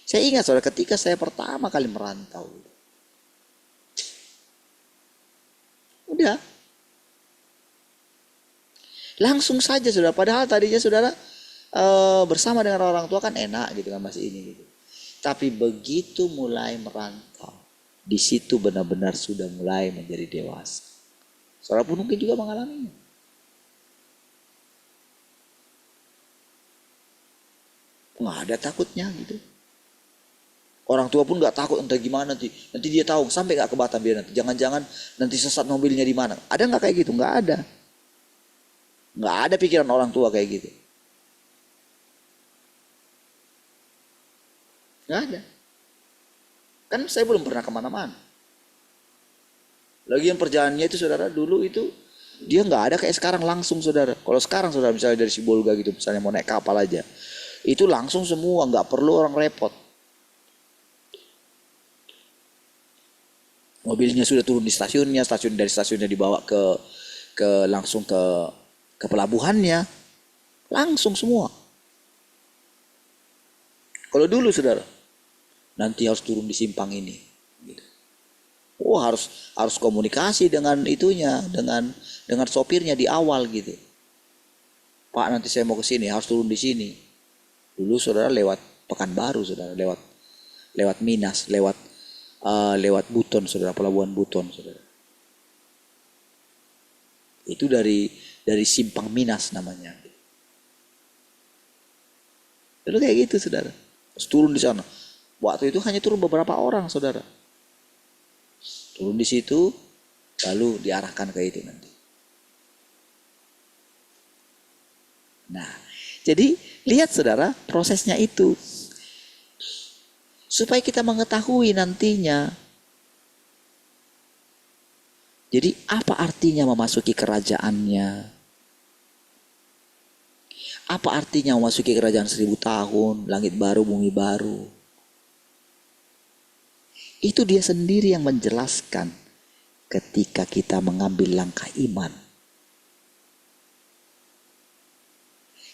Saya ingat, saudara, ketika saya pertama kali merantau. Udah. Langsung saja, saudara. Padahal tadinya, saudara, bersama dengan orang tua kan enak gitu kan, masih ini gitu. Tapi begitu mulai merantau, di situ benar-benar sudah mulai menjadi dewasa. Saudara pun mungkin juga mengalaminya. Nggak ada takutnya gitu. Orang tua pun nggak takut entah gimana nanti. Nanti dia tahu sampai nggak ke Batam dia nanti. Jangan-jangan nanti sesat mobilnya di mana. Ada nggak kayak gitu? Nggak ada. Nggak ada pikiran orang tua kayak gitu. Nggak ada. Kan saya belum pernah kemana-mana. Lagian perjalanannya itu, saudara, dulu itu dia nggak ada kayak sekarang langsung, saudara. Kalau sekarang, saudara, misalnya dari Sibolga gitu, misalnya mau naik kapal aja, itu langsung semua, nggak perlu orang repot. Mobilnya sudah turun di stasiunnya, dari stasiunnya dibawa ke langsung ke pelabuhannya, langsung semua. Kalau dulu, saudara, nanti harus turun di simpang ini. Gitu. Oh, harus komunikasi dengan itunya, dengan sopirnya di awal gitu. Pak, nanti saya mau ke sini, harus turun di sini. Dulu, saudara, lewat Pekanbaru, saudara, lewat Minas, lewat Buton, saudara, pelabuhan Buton, saudara. Itu dari simpang Minas namanya. Lalu kayak gitu, saudara. Terus turun di sana. Waktu itu hanya turun beberapa orang, saudara. Turun di situ, lalu diarahkan ke itu nanti. Nah, jadi lihat, saudara, prosesnya itu. Supaya kita mengetahui nantinya. Jadi apa artinya memasuki kerajaannya? Apa artinya memasuki kerajaan 1000 tahun, langit baru, bumi baru? Itu dia sendiri yang menjelaskan ketika kita mengambil langkah iman.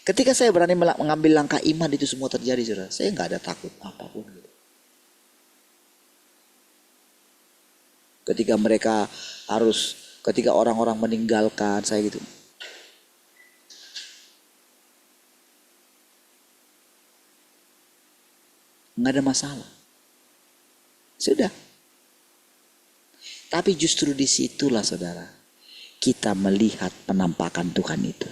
Ketika saya berani mengambil langkah iman, itu semua terjadi, saudara. Saya nggak ada takut apapun gitu. Ketika orang-orang meninggalkan saya gitu, nggak ada masalah. Sudah. Tapi justru disitulah, saudara, kita melihat penampakan Tuhan itu.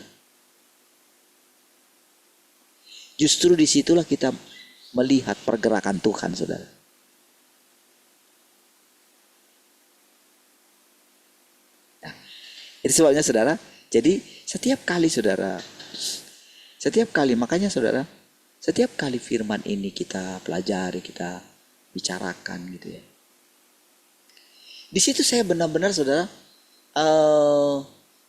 Justru disitulah kita melihat pergerakan Tuhan, saudara. Nah, itu sebabnya, saudara. Jadi setiap kali makanya, saudara, setiap kali firman ini kita pelajari, kita bicarakan gitu ya. Di situ saya benar-benar, saudara,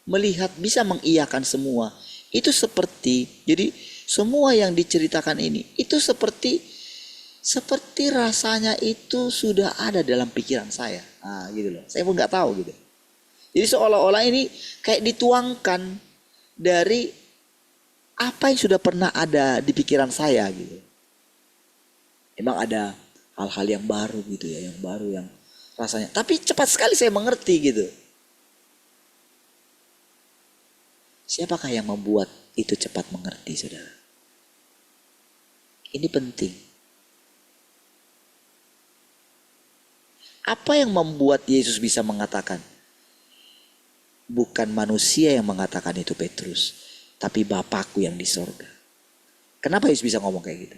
melihat bisa mengiyakan semua. Itu seperti, jadi semua yang diceritakan ini itu seperti rasanya itu sudah ada dalam pikiran saya. Nah, gitu loh. Saya pun nggak tahu gitu. Jadi seolah-olah ini kayak dituangkan dari apa yang sudah pernah ada di pikiran saya gitu. Emang ada hal-hal yang baru gitu ya, yang baru yang rasanya. Tapi cepat sekali saya mengerti gitu. Siapakah yang membuat itu cepat mengerti, saudara? Ini penting. Apa yang membuat Yesus bisa mengatakan? Bukan manusia yang mengatakan itu, Petrus, tapi Bapakku yang di sorga. Kenapa Yesus bisa ngomong kayak gitu?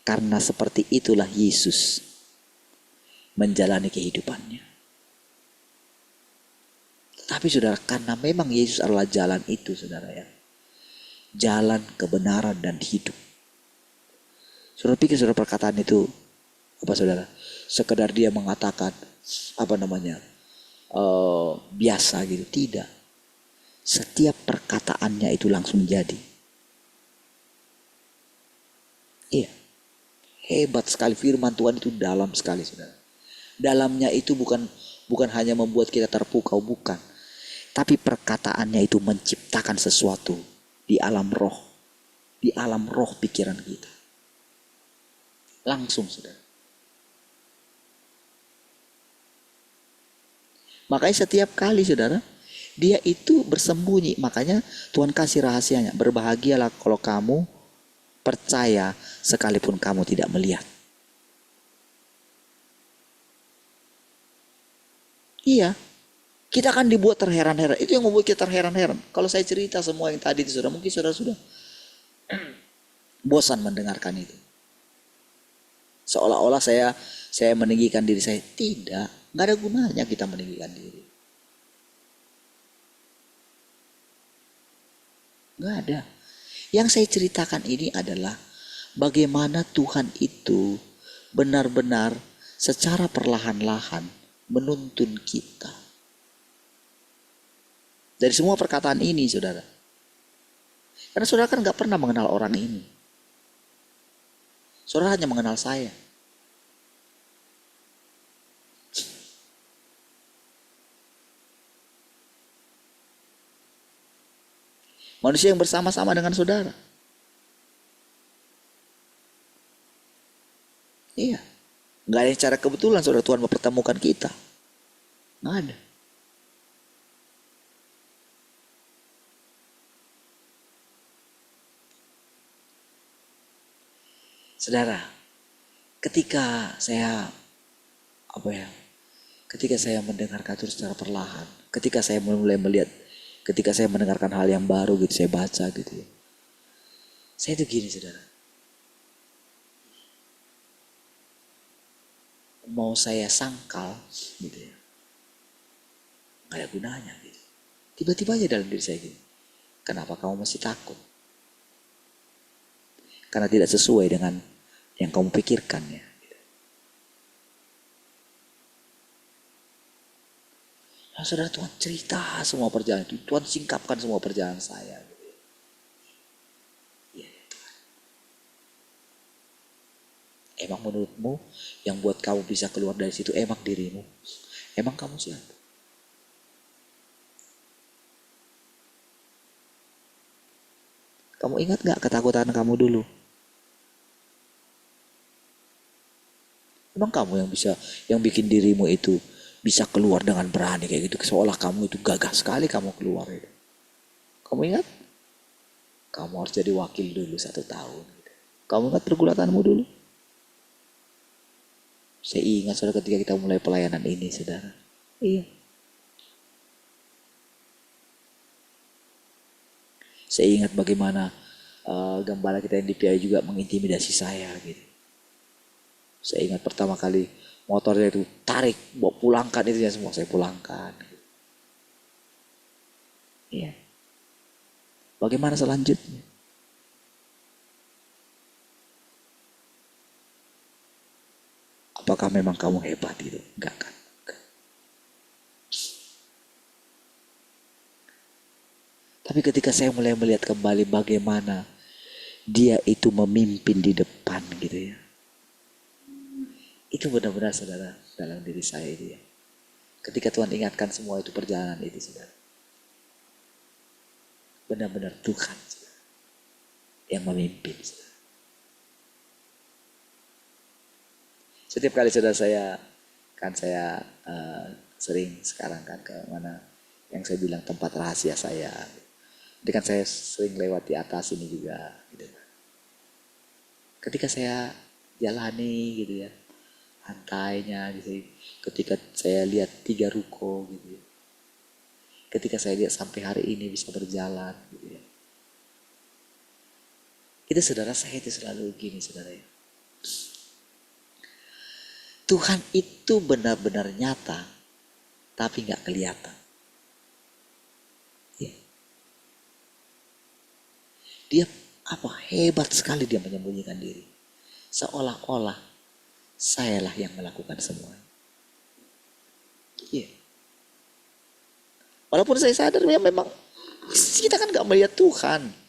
Karena seperti itulah Yesus menjalani kehidupannya. Tapi saudara, karena memang Yesus adalah jalan itu, saudara ya. Jalan kebenaran dan hidup. Saudara pikir saudara perkataan itu apa, saudara? Sekedar dia mengatakan biasa gitu. Tidak. Setiap perkataannya itu langsung jadi. Iya. Hebat sekali firman Tuhan itu, dalam sekali, saudara. Dalamnya itu bukan hanya membuat kita terpukau, bukan. Tapi perkataannya itu menciptakan sesuatu di alam roh. Di alam roh pikiran kita. Langsung, saudara. Makanya setiap kali, saudara, dia itu bersembunyi. Makanya Tuhan kasih rahasianya. Berbahagialah kalau kamu percaya sekalipun kamu tidak melihat. Iya. Kita akan dibuat terheran-heran. Itu yang membuat kita terheran-heran. Kalau saya cerita semua yang tadi itu, saudara, mungkin saudara sudah bosan mendengarkan itu. Seolah-olah saya meninggikan diri saya. Tidak. Nggak ada gunanya kita meninggikan diri. Nggak ada. Yang saya ceritakan ini adalah bagaimana Tuhan itu benar-benar secara perlahan-lahan menuntun kita. Dari semua perkataan ini, saudara. Karena saudara kan gak pernah mengenal orang ini. Saudara hanya mengenal saya. Manusia yang bersama-sama dengan saudara. Iya. Gak ada yang cara kebetulan, saudara, Tuhan mempertemukan kita. Gak ada. Saudara, ketika saya mendengarkan itu secara perlahan, ketika saya mulai melihat, ketika saya mendengarkan hal yang baru gitu, saya baca gitu ya. Saya itu gini, saudara. Mau saya sangkal gitu ya. Gak ada gunanya gitu. Tiba-tiba aja dalam diri saya gini. Kenapa kamu masih takut? Karena tidak sesuai dengan yang kamu pikirkan ya. Nah, saudara, Tuhan cerita semua perjalanan itu. Tuhan singkapkan semua perjalanan saya. Ya, Tuhan. emang menurutmu yang buat kamu bisa keluar dari situ emang dirimu? Emang kamu siapa? Kamu ingat gak ketakutan kamu dulu? Emang kamu yang bikin dirimu itu bisa keluar dengan berani kayak gitu, seolah kamu itu gagah sekali kamu keluar itu. Kamu ingat? Kamu harus jadi wakil dulu 1 tahun. Gitu. Kamu ingat pergulatanmu dulu? Saya ingat saudara ketika kita mulai pelayanan ini, saudara. Iya. Saya ingat bagaimana gembala kita yang di PI juga mengintimidasi saya gitu. Saya ingat pertama kali motornya itu tarik, bawa pulangkan itu ya semua saya pulangkan. Iya. Bagaimana selanjutnya? Apakah memang kamu hebat itu? Enggak kan? Enggak. Tapi ketika saya mulai melihat kembali bagaimana dia itu memimpin di depan gitu ya. Itu benar-benar saudara dalam diri saya itu ya. Ketika Tuhan ingatkan semua itu perjalanan itu saudara. Benar-benar Tuhan saudara, yang memimpin saudara. Setiap kali saudara saya sering sekarang kan ke mana yang saya bilang tempat rahasia saya. Jadi kan saya sering lewat di atas ini juga gitu. Ketika saya jalani gitu ya, lantainya gitu. Ketika saya lihat 3 ruko gitu ya. Ketika saya lihat sampai hari ini bisa berjalan gitu ya. Itu saudara saya itu selalu gini saudara ya. Tuhan itu benar-benar nyata, tapi gak kelihatan. Ya. Dia hebat sekali dia menyembunyikan diri. Seolah-olah sayalah yang melakukan semua. Iya. Walaupun saya sadar ya memang kita kan gak melihat Tuhan.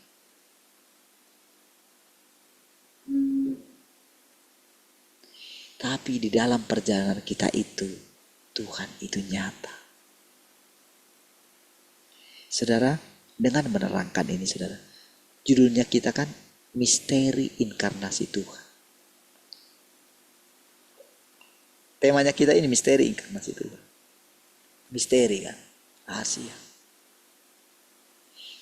Tapi di dalam perjalanan kita itu, Tuhan itu nyata. Saudara, dengan menerangkan ini saudara, judulnya kita kan misteri inkarnasi Tuhan. Temanya kita ini misteri inkarnasi Tuhan. Misteri kan, rahasia.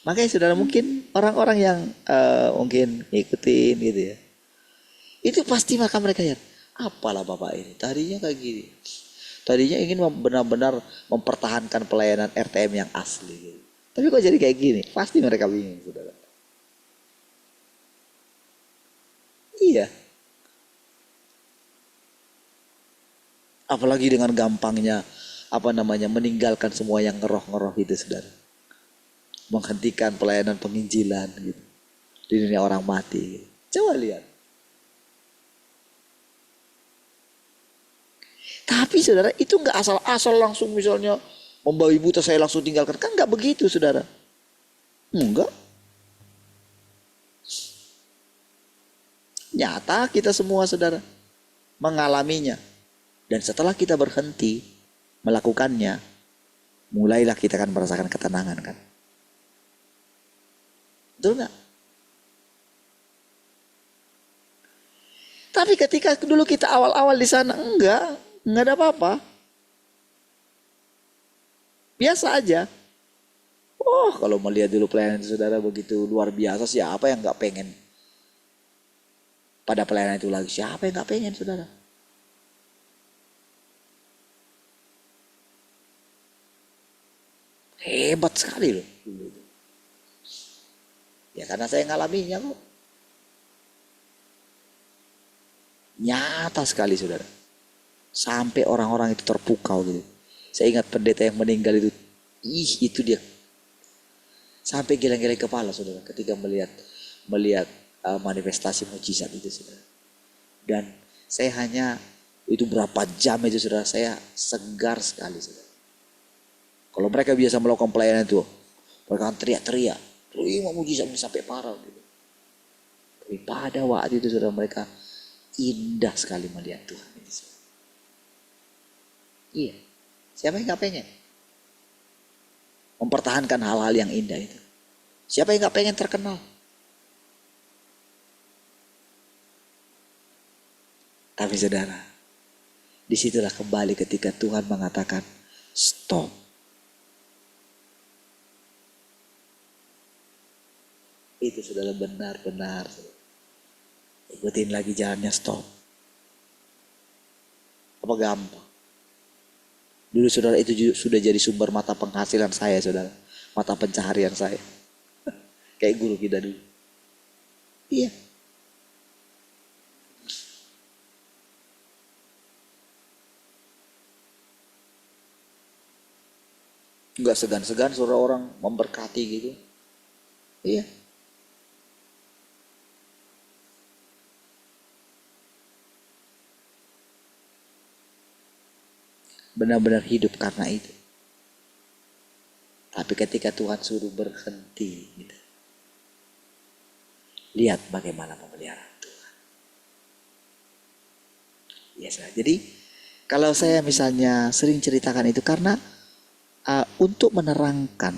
Makanya saudara mungkin orang-orang yang mungkin ikutin gitu ya. Itu pasti mereka ya, apalah Bapak ini, tadinya kayak gini. Tadinya ingin benar-benar mempertahankan pelayanan RTM yang asli gitu. Tapi kok jadi kayak gini? Pasti mereka bingung saudara. Iya. Apalagi dengan gampangnya meninggalkan semua yang ngeroh-ngeroh itu saudara. Menghentikan pelayanan penginjilan gitu. Di dunia orang mati gitu. Coba lihat. Tapi saudara itu gak asal-asal langsung misalnya membawa buta saya langsung tinggalkan. Kan gak begitu saudara. Enggak. Nyata kita semua saudara mengalaminya. Dan setelah kita berhenti melakukannya, mulailah kita akan merasakan ketenangan kan. Betul gak? Tapi ketika dulu kita awal-awal di sana enggak ada apa-apa. Biasa aja. Oh, kalau melihat dulu pelayanan saudara begitu luar biasa, siapa yang gak pengen pada pelayanan itu lagi? Siapa yang gak pengen saudara? Hebat sekali loh. Ya karena saya ngalaminya kok. Nyata sekali saudara. Sampai orang-orang itu terpukau gitu. Saya ingat pendeta yang meninggal itu. Itu dia. Sampai geleng-geleng kepala saudara. Ketika melihat manifestasi mujizat itu saudara. Dan saya hanya itu berapa jam itu saudara. Saya segar sekali saudara. Kalau mereka biasa melakukan pelayanan itu, mereka akan teriak-teriak. Terima mujizat ini sampai parah gitu. Tapi pada waktu itu saudara mereka Indah sekali melihat Tuhan ini. Iya. Siapa yang gak pengen mempertahankan hal-hal yang indah itu? Siapa yang gak pengen terkenal? Tapi saudara, disitulah kembali ketika Tuhan mengatakan stop. Itu saudara benar-benar ikutin lagi jalannya, stop. Apa gampang? Dulu saudara itu sudah jadi sumber mata penghasilan saya, saudara. Mata pencaharian saya. Kayak guru kita dulu. Iya. Enggak segan-segan saudara orang memberkati gitu. Iya. Benar-benar hidup karena itu. Tapi ketika Tuhan suruh berhenti gitu, lihat bagaimana pemeliharaan Tuhan. Yes, jadi kalau saya misalnya sering ceritakan itu karena untuk menerangkan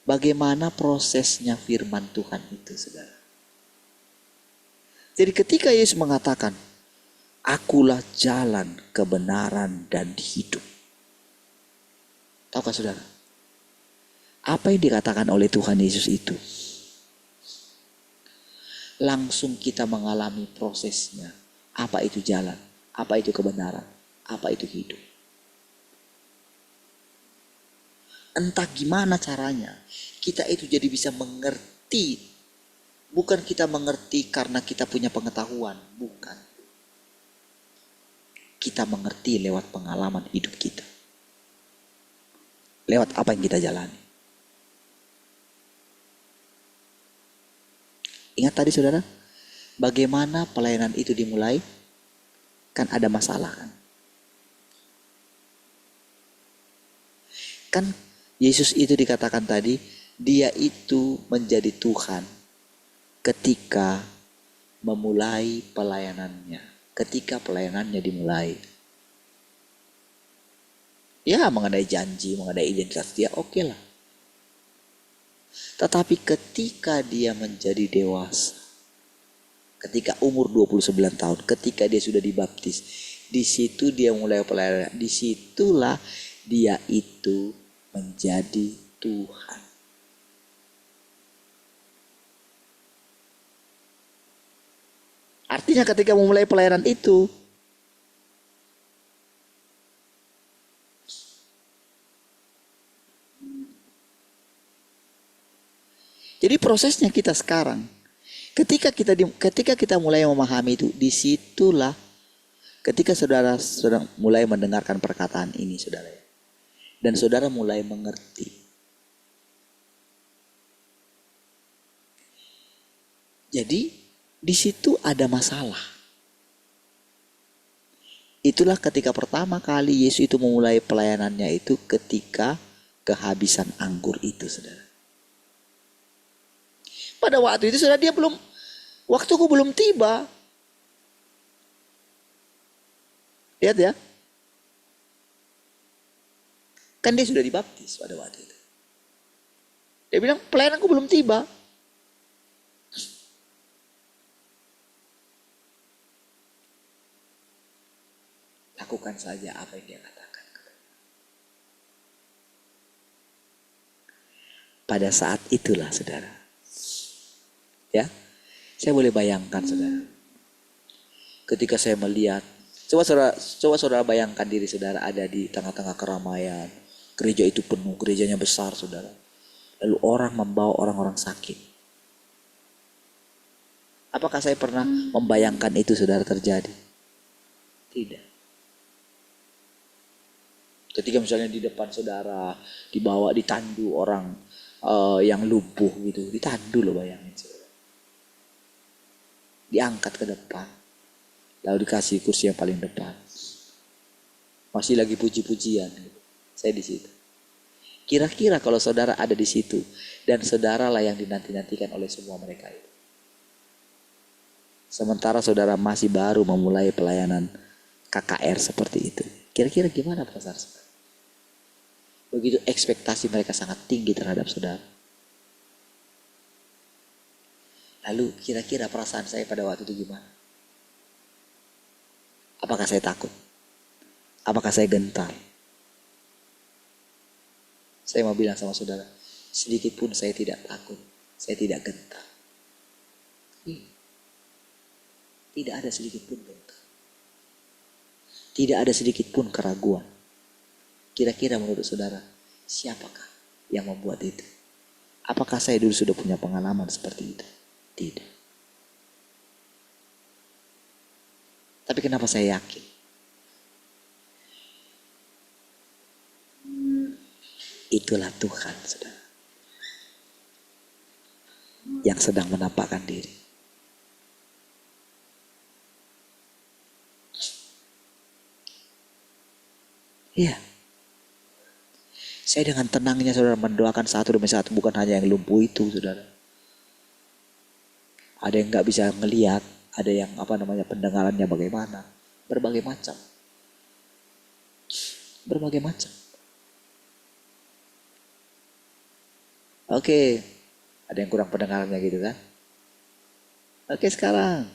bagaimana prosesnya firman Tuhan itu, saudara. Jadi ketika Yesus mengatakan, akulah jalan, kebenaran, dan hidup. Tahukah saudara? Apa yang dikatakan oleh Tuhan Yesus itu? Langsung kita mengalami prosesnya. Apa itu jalan? Apa itu kebenaran? Apa itu hidup? Entah gimana caranya, kita itu jadi bisa mengerti. Bukan kita mengerti karena kita punya pengetahuan. Bukan. Kita mengerti lewat pengalaman hidup kita. Lewat apa yang kita jalani. Ingat tadi saudara, bagaimana pelayanan itu dimulai? Kan ada masalah kan? Kan Yesus itu dikatakan tadi, dia itu menjadi Tuhan ketika memulai pelayanannya. Ketika pelayanannya dimulai. Ya mengenai janji, mengenai identitas dia oke lah. Tetapi ketika dia menjadi dewasa, ketika umur 29 tahun, ketika dia sudah dibaptis, di situ dia mulai pelayanan. Disitulah dia itu menjadi Tuhan. Artinya ketika memulai pelayanan itu, jadi prosesnya kita sekarang, ketika kita mulai memahami itu, disitulah ketika saudara mulai mendengarkan perkataan ini, saudara, dan saudara mulai mengerti. Jadi di situ ada masalah. Itulah ketika pertama kali Yesus itu memulai pelayanannya itu ketika kehabisan anggur itu, saudara. Pada waktu itu saudara, waktuku belum tiba. Lihat ya. Kan dia sudah dibaptis pada waktu itu. Dia bilang pelayananku belum tiba. Lakukan saja apa yang dia katakan. Pada saat itulah saudara. Ya, saya boleh bayangkan saudara. Ketika saya melihat, coba saudara bayangkan diri saudara ada di tengah-tengah keramaian. Gereja itu penuh, gerejanya besar saudara. Lalu orang membawa orang-orang sakit. Apakah saya pernah membayangkan itu saudara terjadi? Tidak. Ketika misalnya di depan saudara dibawa ditandu orang yang lumpuh gitu, ditandu loh, bayangin saudara. Diangkat ke depan, lalu dikasih kursi yang paling depan. Masih lagi puji-pujian. Saya di situ. Kira-kira kalau saudara ada di situ dan saudara lah yang dinanti-nantikan oleh semua mereka itu, Sementara saudara masih baru memulai pelayanan KKR seperti itu. Kira-kira gimana perasaan saudara? Begitu ekspektasi mereka sangat tinggi terhadap saudara. Lalu kira-kira perasaan saya pada waktu itu gimana? Apakah saya takut? Apakah saya gentar? Saya mau bilang sama saudara, sedikit pun saya tidak takut, saya tidak gentar. Tidak ada sedikit pun gentar. Tidak ada sedikit pun keraguan. Kira-kira menurut saudara, siapakah yang membuat itu? Apakah saya dulu sudah punya pengalaman seperti itu? Tidak. Tapi kenapa saya yakin? Itulah Tuhan, saudara, yang sedang menampakkan diri. Iya. Saya dengan tenangnya saudara mendoakan satu demi satu, bukan hanya yang lumpuh itu, saudara. Ada yang nggak bisa ngelihat, ada yang pendengarannya bagaimana, berbagai macam. Berbagai macam. Oke, ada yang kurang pendengarannya gitu kan? Oke, sekarang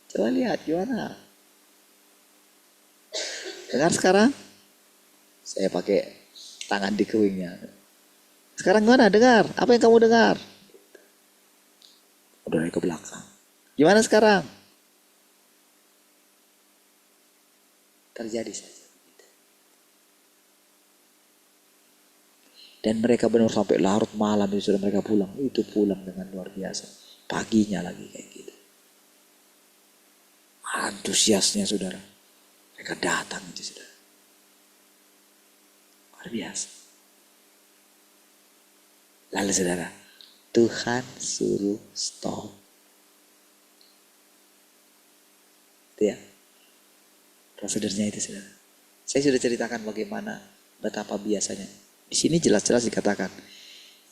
coba lihat gimana. Dengar sekarang? Saya pakai tangan di kewingnya. Sekarang gimana? Dengar. Apa yang kamu dengar? Udah ke belakang. Gimana sekarang? Terjadi saja. Dan mereka benar sampai larut malam itu sudah mereka pulang. Itu pulang dengan luar biasa. Paginya lagi kayak gitu. Antusiasnya saudara. Mereka datang itu saudara. Luar biasa. Lalu saudara, Tuhan suruh stop. Itu ya. Prosedurnya itu saudara. Saya sudah ceritakan bagaimana, betapa biasanya. Di sini jelas-jelas dikatakan,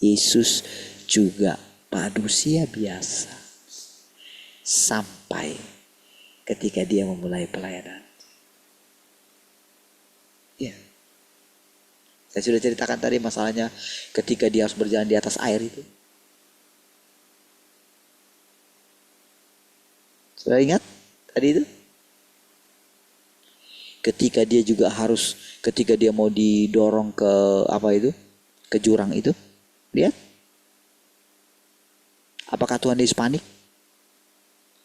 Yesus juga manusia biasa. Sampai ketika dia memulai pelayanan. Ya. Saya sudah ceritakan tadi masalahnya ketika dia harus berjalan di atas air itu. Sudah ingat tadi itu? Ketika dia juga harus, ketika dia mau didorong ke ke jurang itu, lihat. Apakah Tuhan Yesus panik?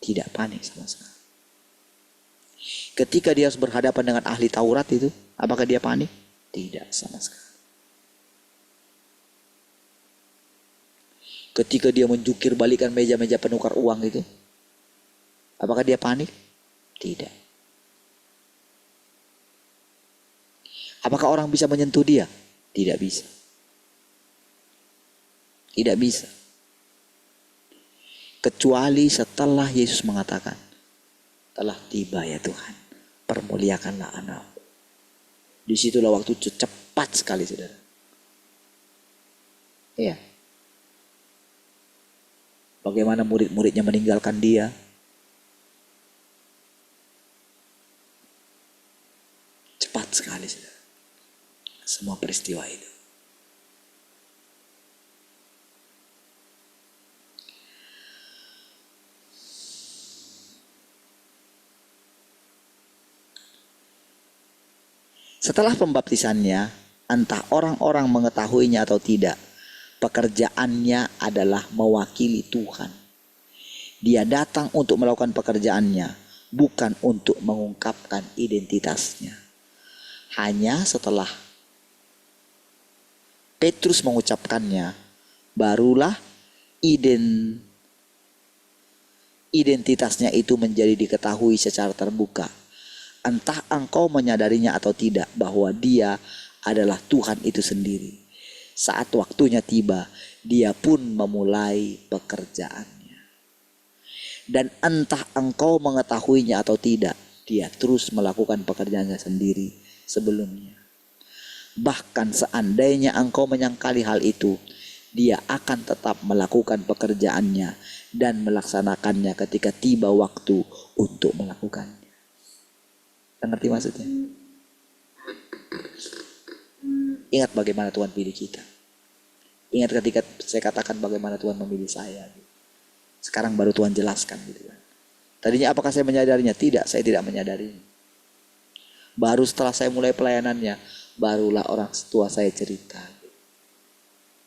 Tidak panik sama sekali. Ketika dia harus berhadapan dengan ahli Taurat itu, apakah dia panik? Tidak sama sekali. Ketika dia menjukir balikan meja-meja penukar uang itu, apakah dia panik? Tidak. Apakah orang bisa menyentuh dia? Tidak bisa. Tidak bisa. Kecuali setelah Yesus mengatakan, telah tiba ya Tuhan, permuliakanlah anakmu. Disitulah waktu itu cepat sekali saudara. Iya. Bagaimana murid-muridnya meninggalkan dia. Cepat sekali saudara. Semua peristiwa itu. Setelah pembaptisannya, entah orang-orang mengetahuinya atau tidak, pekerjaannya adalah mewakili Tuhan. Dia datang untuk melakukan pekerjaannya, bukan untuk mengungkapkan identitasnya. Hanya setelah Petrus mengucapkannya, barulah identitasnya itu menjadi diketahui secara terbuka. Entah engkau menyadarinya atau tidak bahwa dia adalah Tuhan itu sendiri. Saat waktunya tiba, dia pun memulai pekerjaannya. Dan entah engkau mengetahuinya atau tidak, dia terus melakukan pekerjaannya sendiri sebelumnya. Bahkan seandainya engkau menyangkali hal itu, dia akan tetap melakukan pekerjaannya dan melaksanakannya ketika tiba waktu untuk melakukannya. Ngerti maksudnya? Ingat bagaimana Tuhan pilih kita. Ingat ketika saya katakan bagaimana Tuhan memilih saya. Sekarang baru Tuhan jelaskan gitu kan. Tadinya apakah saya menyadarinya? Tidak, saya tidak menyadarinya. Baru setelah saya mulai pelayanannya, barulah orang tua saya cerita.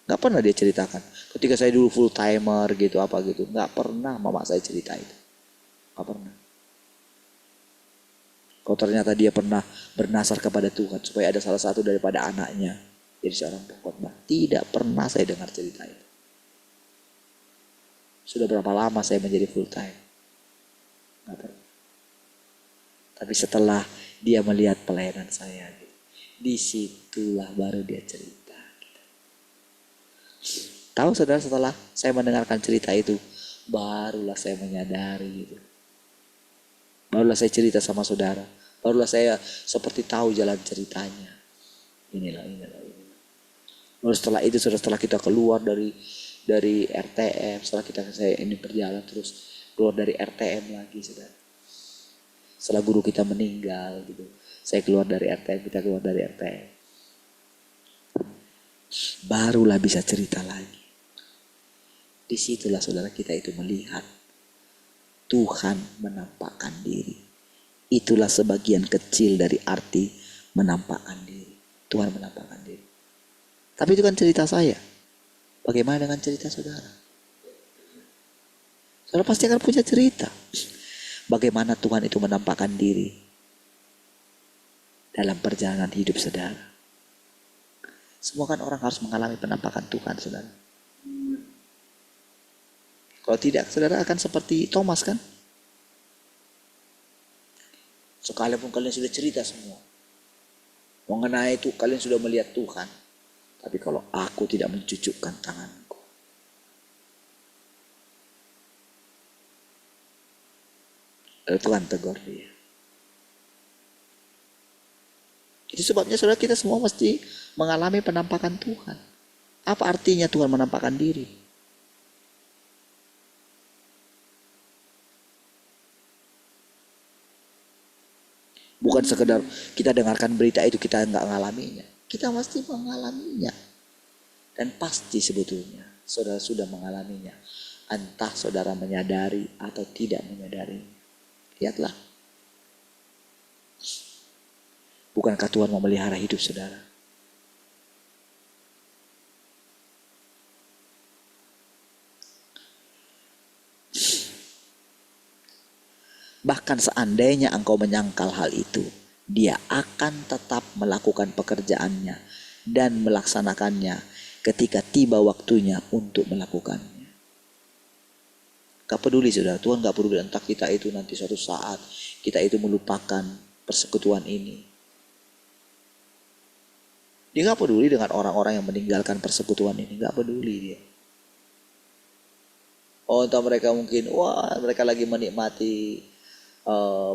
Gak pernah dia ceritakan. Ketika saya dulu full timer gitu apa gitu, gak pernah mama saya cerita itu. Gak pernah. Kalau ternyata dia pernah bernasar kepada Tuhan supaya ada salah satu daripada anaknya jadi seorang pengkhotbah. Tidak pernah saya dengar cerita itu. Sudah berapa lama saya menjadi full time? Gak pernah. Tapi setelah dia melihat pelayanan saya, disitulah baru dia cerita. Tahu saudara, setelah saya mendengarkan cerita itu, barulah saya menyadari gitu. Barulah saya cerita sama saudara. Barulah saya seperti tahu jalan ceritanya. Inilah. Lalu setelah itu, setelah kita keluar dari RTM, setelah saya ini berjalan terus keluar dari RTM lagi, saudara. Setelah guru kita meninggal gitu, saya keluar dari RTM, kita keluar dari RTM. Barulah bisa cerita lagi. Disitulah saudara kita itu melihat Tuhan menampakkan diri. Itulah sebagian kecil dari arti menampakkan diri. Tuhan menampakkan diri. Tapi itu kan cerita saya. Bagaimana dengan cerita saudara? Saudara pasti akan punya cerita. Bagaimana Tuhan itu menampakkan diri dalam perjalanan hidup saudara. Semua kan orang harus mengalami penampakan Tuhan, saudara. Kalau tidak, saudara akan seperti Thomas kan? Sekalipun kalian sudah cerita semua mengenai itu, kalian sudah melihat Tuhan. Tapi kalau aku tidak mencucukkan tanganku, lalu Tuhan tegur dia. Itu sebabnya saudara kita semua mesti mengalami penampakan Tuhan. Apa artinya Tuhan menampakkan diri? Bukan sekedar kita dengarkan berita itu kita nggak mengalaminya. Kita pasti mengalaminya. Dan pasti sebetulnya saudara sudah mengalaminya. Entah saudara menyadari atau tidak menyadari. Lihatlah. Bukankah Tuhan memelihara hidup saudara? Bahkan seandainya engkau menyangkal hal itu, dia akan tetap melakukan pekerjaannya dan melaksanakannya ketika tiba waktunya untuk melakukannya. Gak peduli saudara, Tuhan gak peduli entah kita itu nanti suatu saat kita itu melupakan persekutuan ini. Dia gak peduli dengan orang-orang yang meninggalkan persekutuan ini, gak peduli dia. Oh entah mereka mungkin, mereka lagi menikmati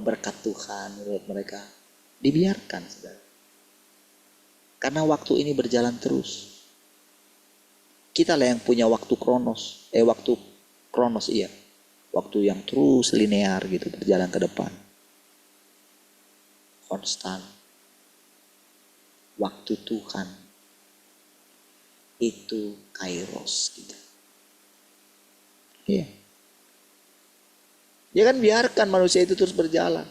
berkat Tuhan menurut mereka, dibiarkan saudara. Karena waktu ini berjalan terus. Kita lah yang punya waktu kronos, waktu yang terus linear gitu berjalan ke depan, konstan. Waktu Tuhan itu kairos gitu. Iya. Ya kan biarkan manusia itu terus berjalan.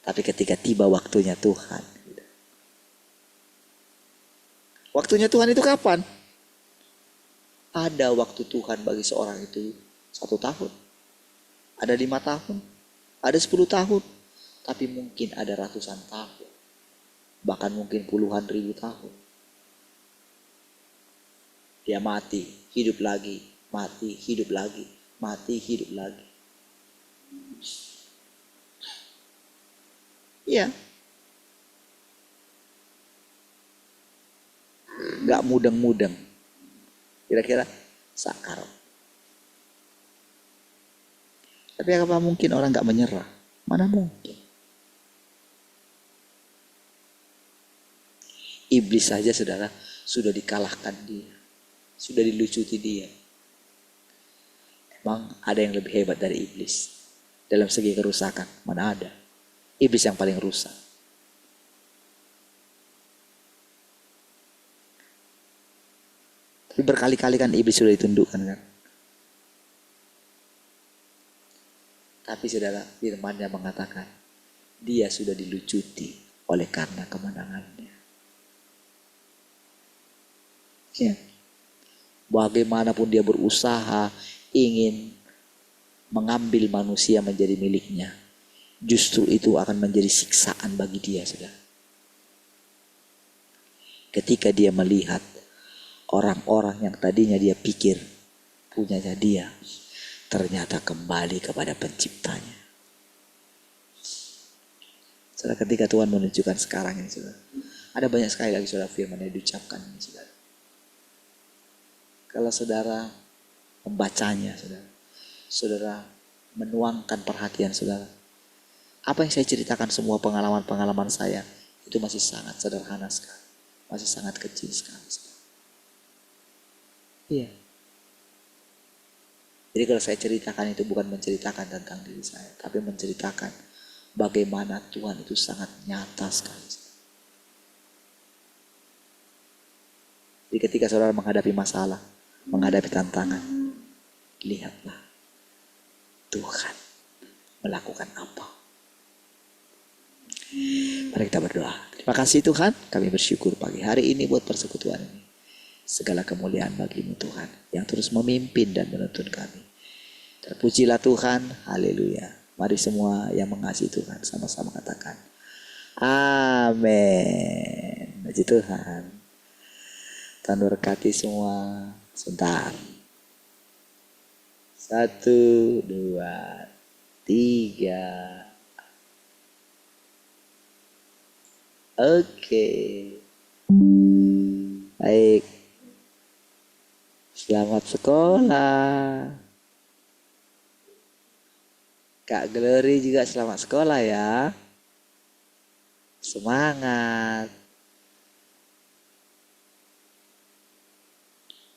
Tapi ketika tiba waktunya Tuhan. Waktunya Tuhan itu kapan? Ada waktu Tuhan bagi seorang itu 1 tahun. Ada 5 tahun. Ada 10 tahun. Tapi mungkin ada ratusan tahun. Bahkan mungkin puluhan ribu tahun. Dia mati, hidup lagi. Mati, hidup lagi. Mati, hidup lagi. Iya. Gak mudeng-mudeng. Kira-kira sakar. Tapi apa mungkin orang gak menyerah? Mana mungkin. Iblis saja saudara sudah dikalahkan dia. Sudah dilucuti dia. Emang ada yang lebih hebat dari iblis dalam segi kerusakan? Mana ada? Iblis yang paling rusak. Tapi berkali-kali kan iblis sudah ditundukkan kan. Tapi saudara, firman-Nya mengatakan dia sudah dilucuti oleh karena kemenangannya. Ya. Bagaimanapun dia berusaha ingin mengambil manusia menjadi miliknya, justru itu akan menjadi siksaan bagi dia, saudara. Ketika dia melihat orang-orang yang tadinya dia pikir punyanya dia, ternyata kembali kepada penciptanya. Saudara, ketika Tuhan menunjukkan sekarang ini, saudara, ada banyak sekali lagi saudara firman yang diucapkan ini, saudara. Kalau saudara membacanya, saudara menuangkan perhatian saudara. Apa yang saya ceritakan, semua pengalaman-pengalaman saya, itu masih sangat sederhana sekali. Masih sangat kecil sekali. Iya. Jadi kalau saya ceritakan itu bukan menceritakan tentang diri saya, tapi menceritakan bagaimana Tuhan itu sangat nyata sekali. Jadi ketika saudara menghadapi masalah, menghadapi tantangan, lihatlah Tuhan melakukan apa. Mari kita berdoa. Terima kasih Tuhan, kami bersyukur pagi hari ini buat persekutuan ini. Segala kemuliaan bagi-Mu Tuhan, yang terus memimpin dan menuntun kami. Terpujilah Tuhan, haleluya. Mari semua yang mengasihi Tuhan sama-sama katakan amin. Puji Tuhan. Tuhan berkati semua. Sebentar. 1, 2, 3. Oke. Baik. Selamat sekolah. Kak Glory juga selamat sekolah ya. Semangat.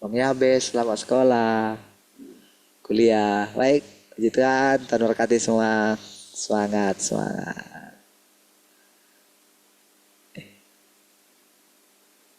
Bang Yabes selamat sekolah. Kuliah. Baik, puji Tuhan, Tuhan berkati semua. Semangat, semangat.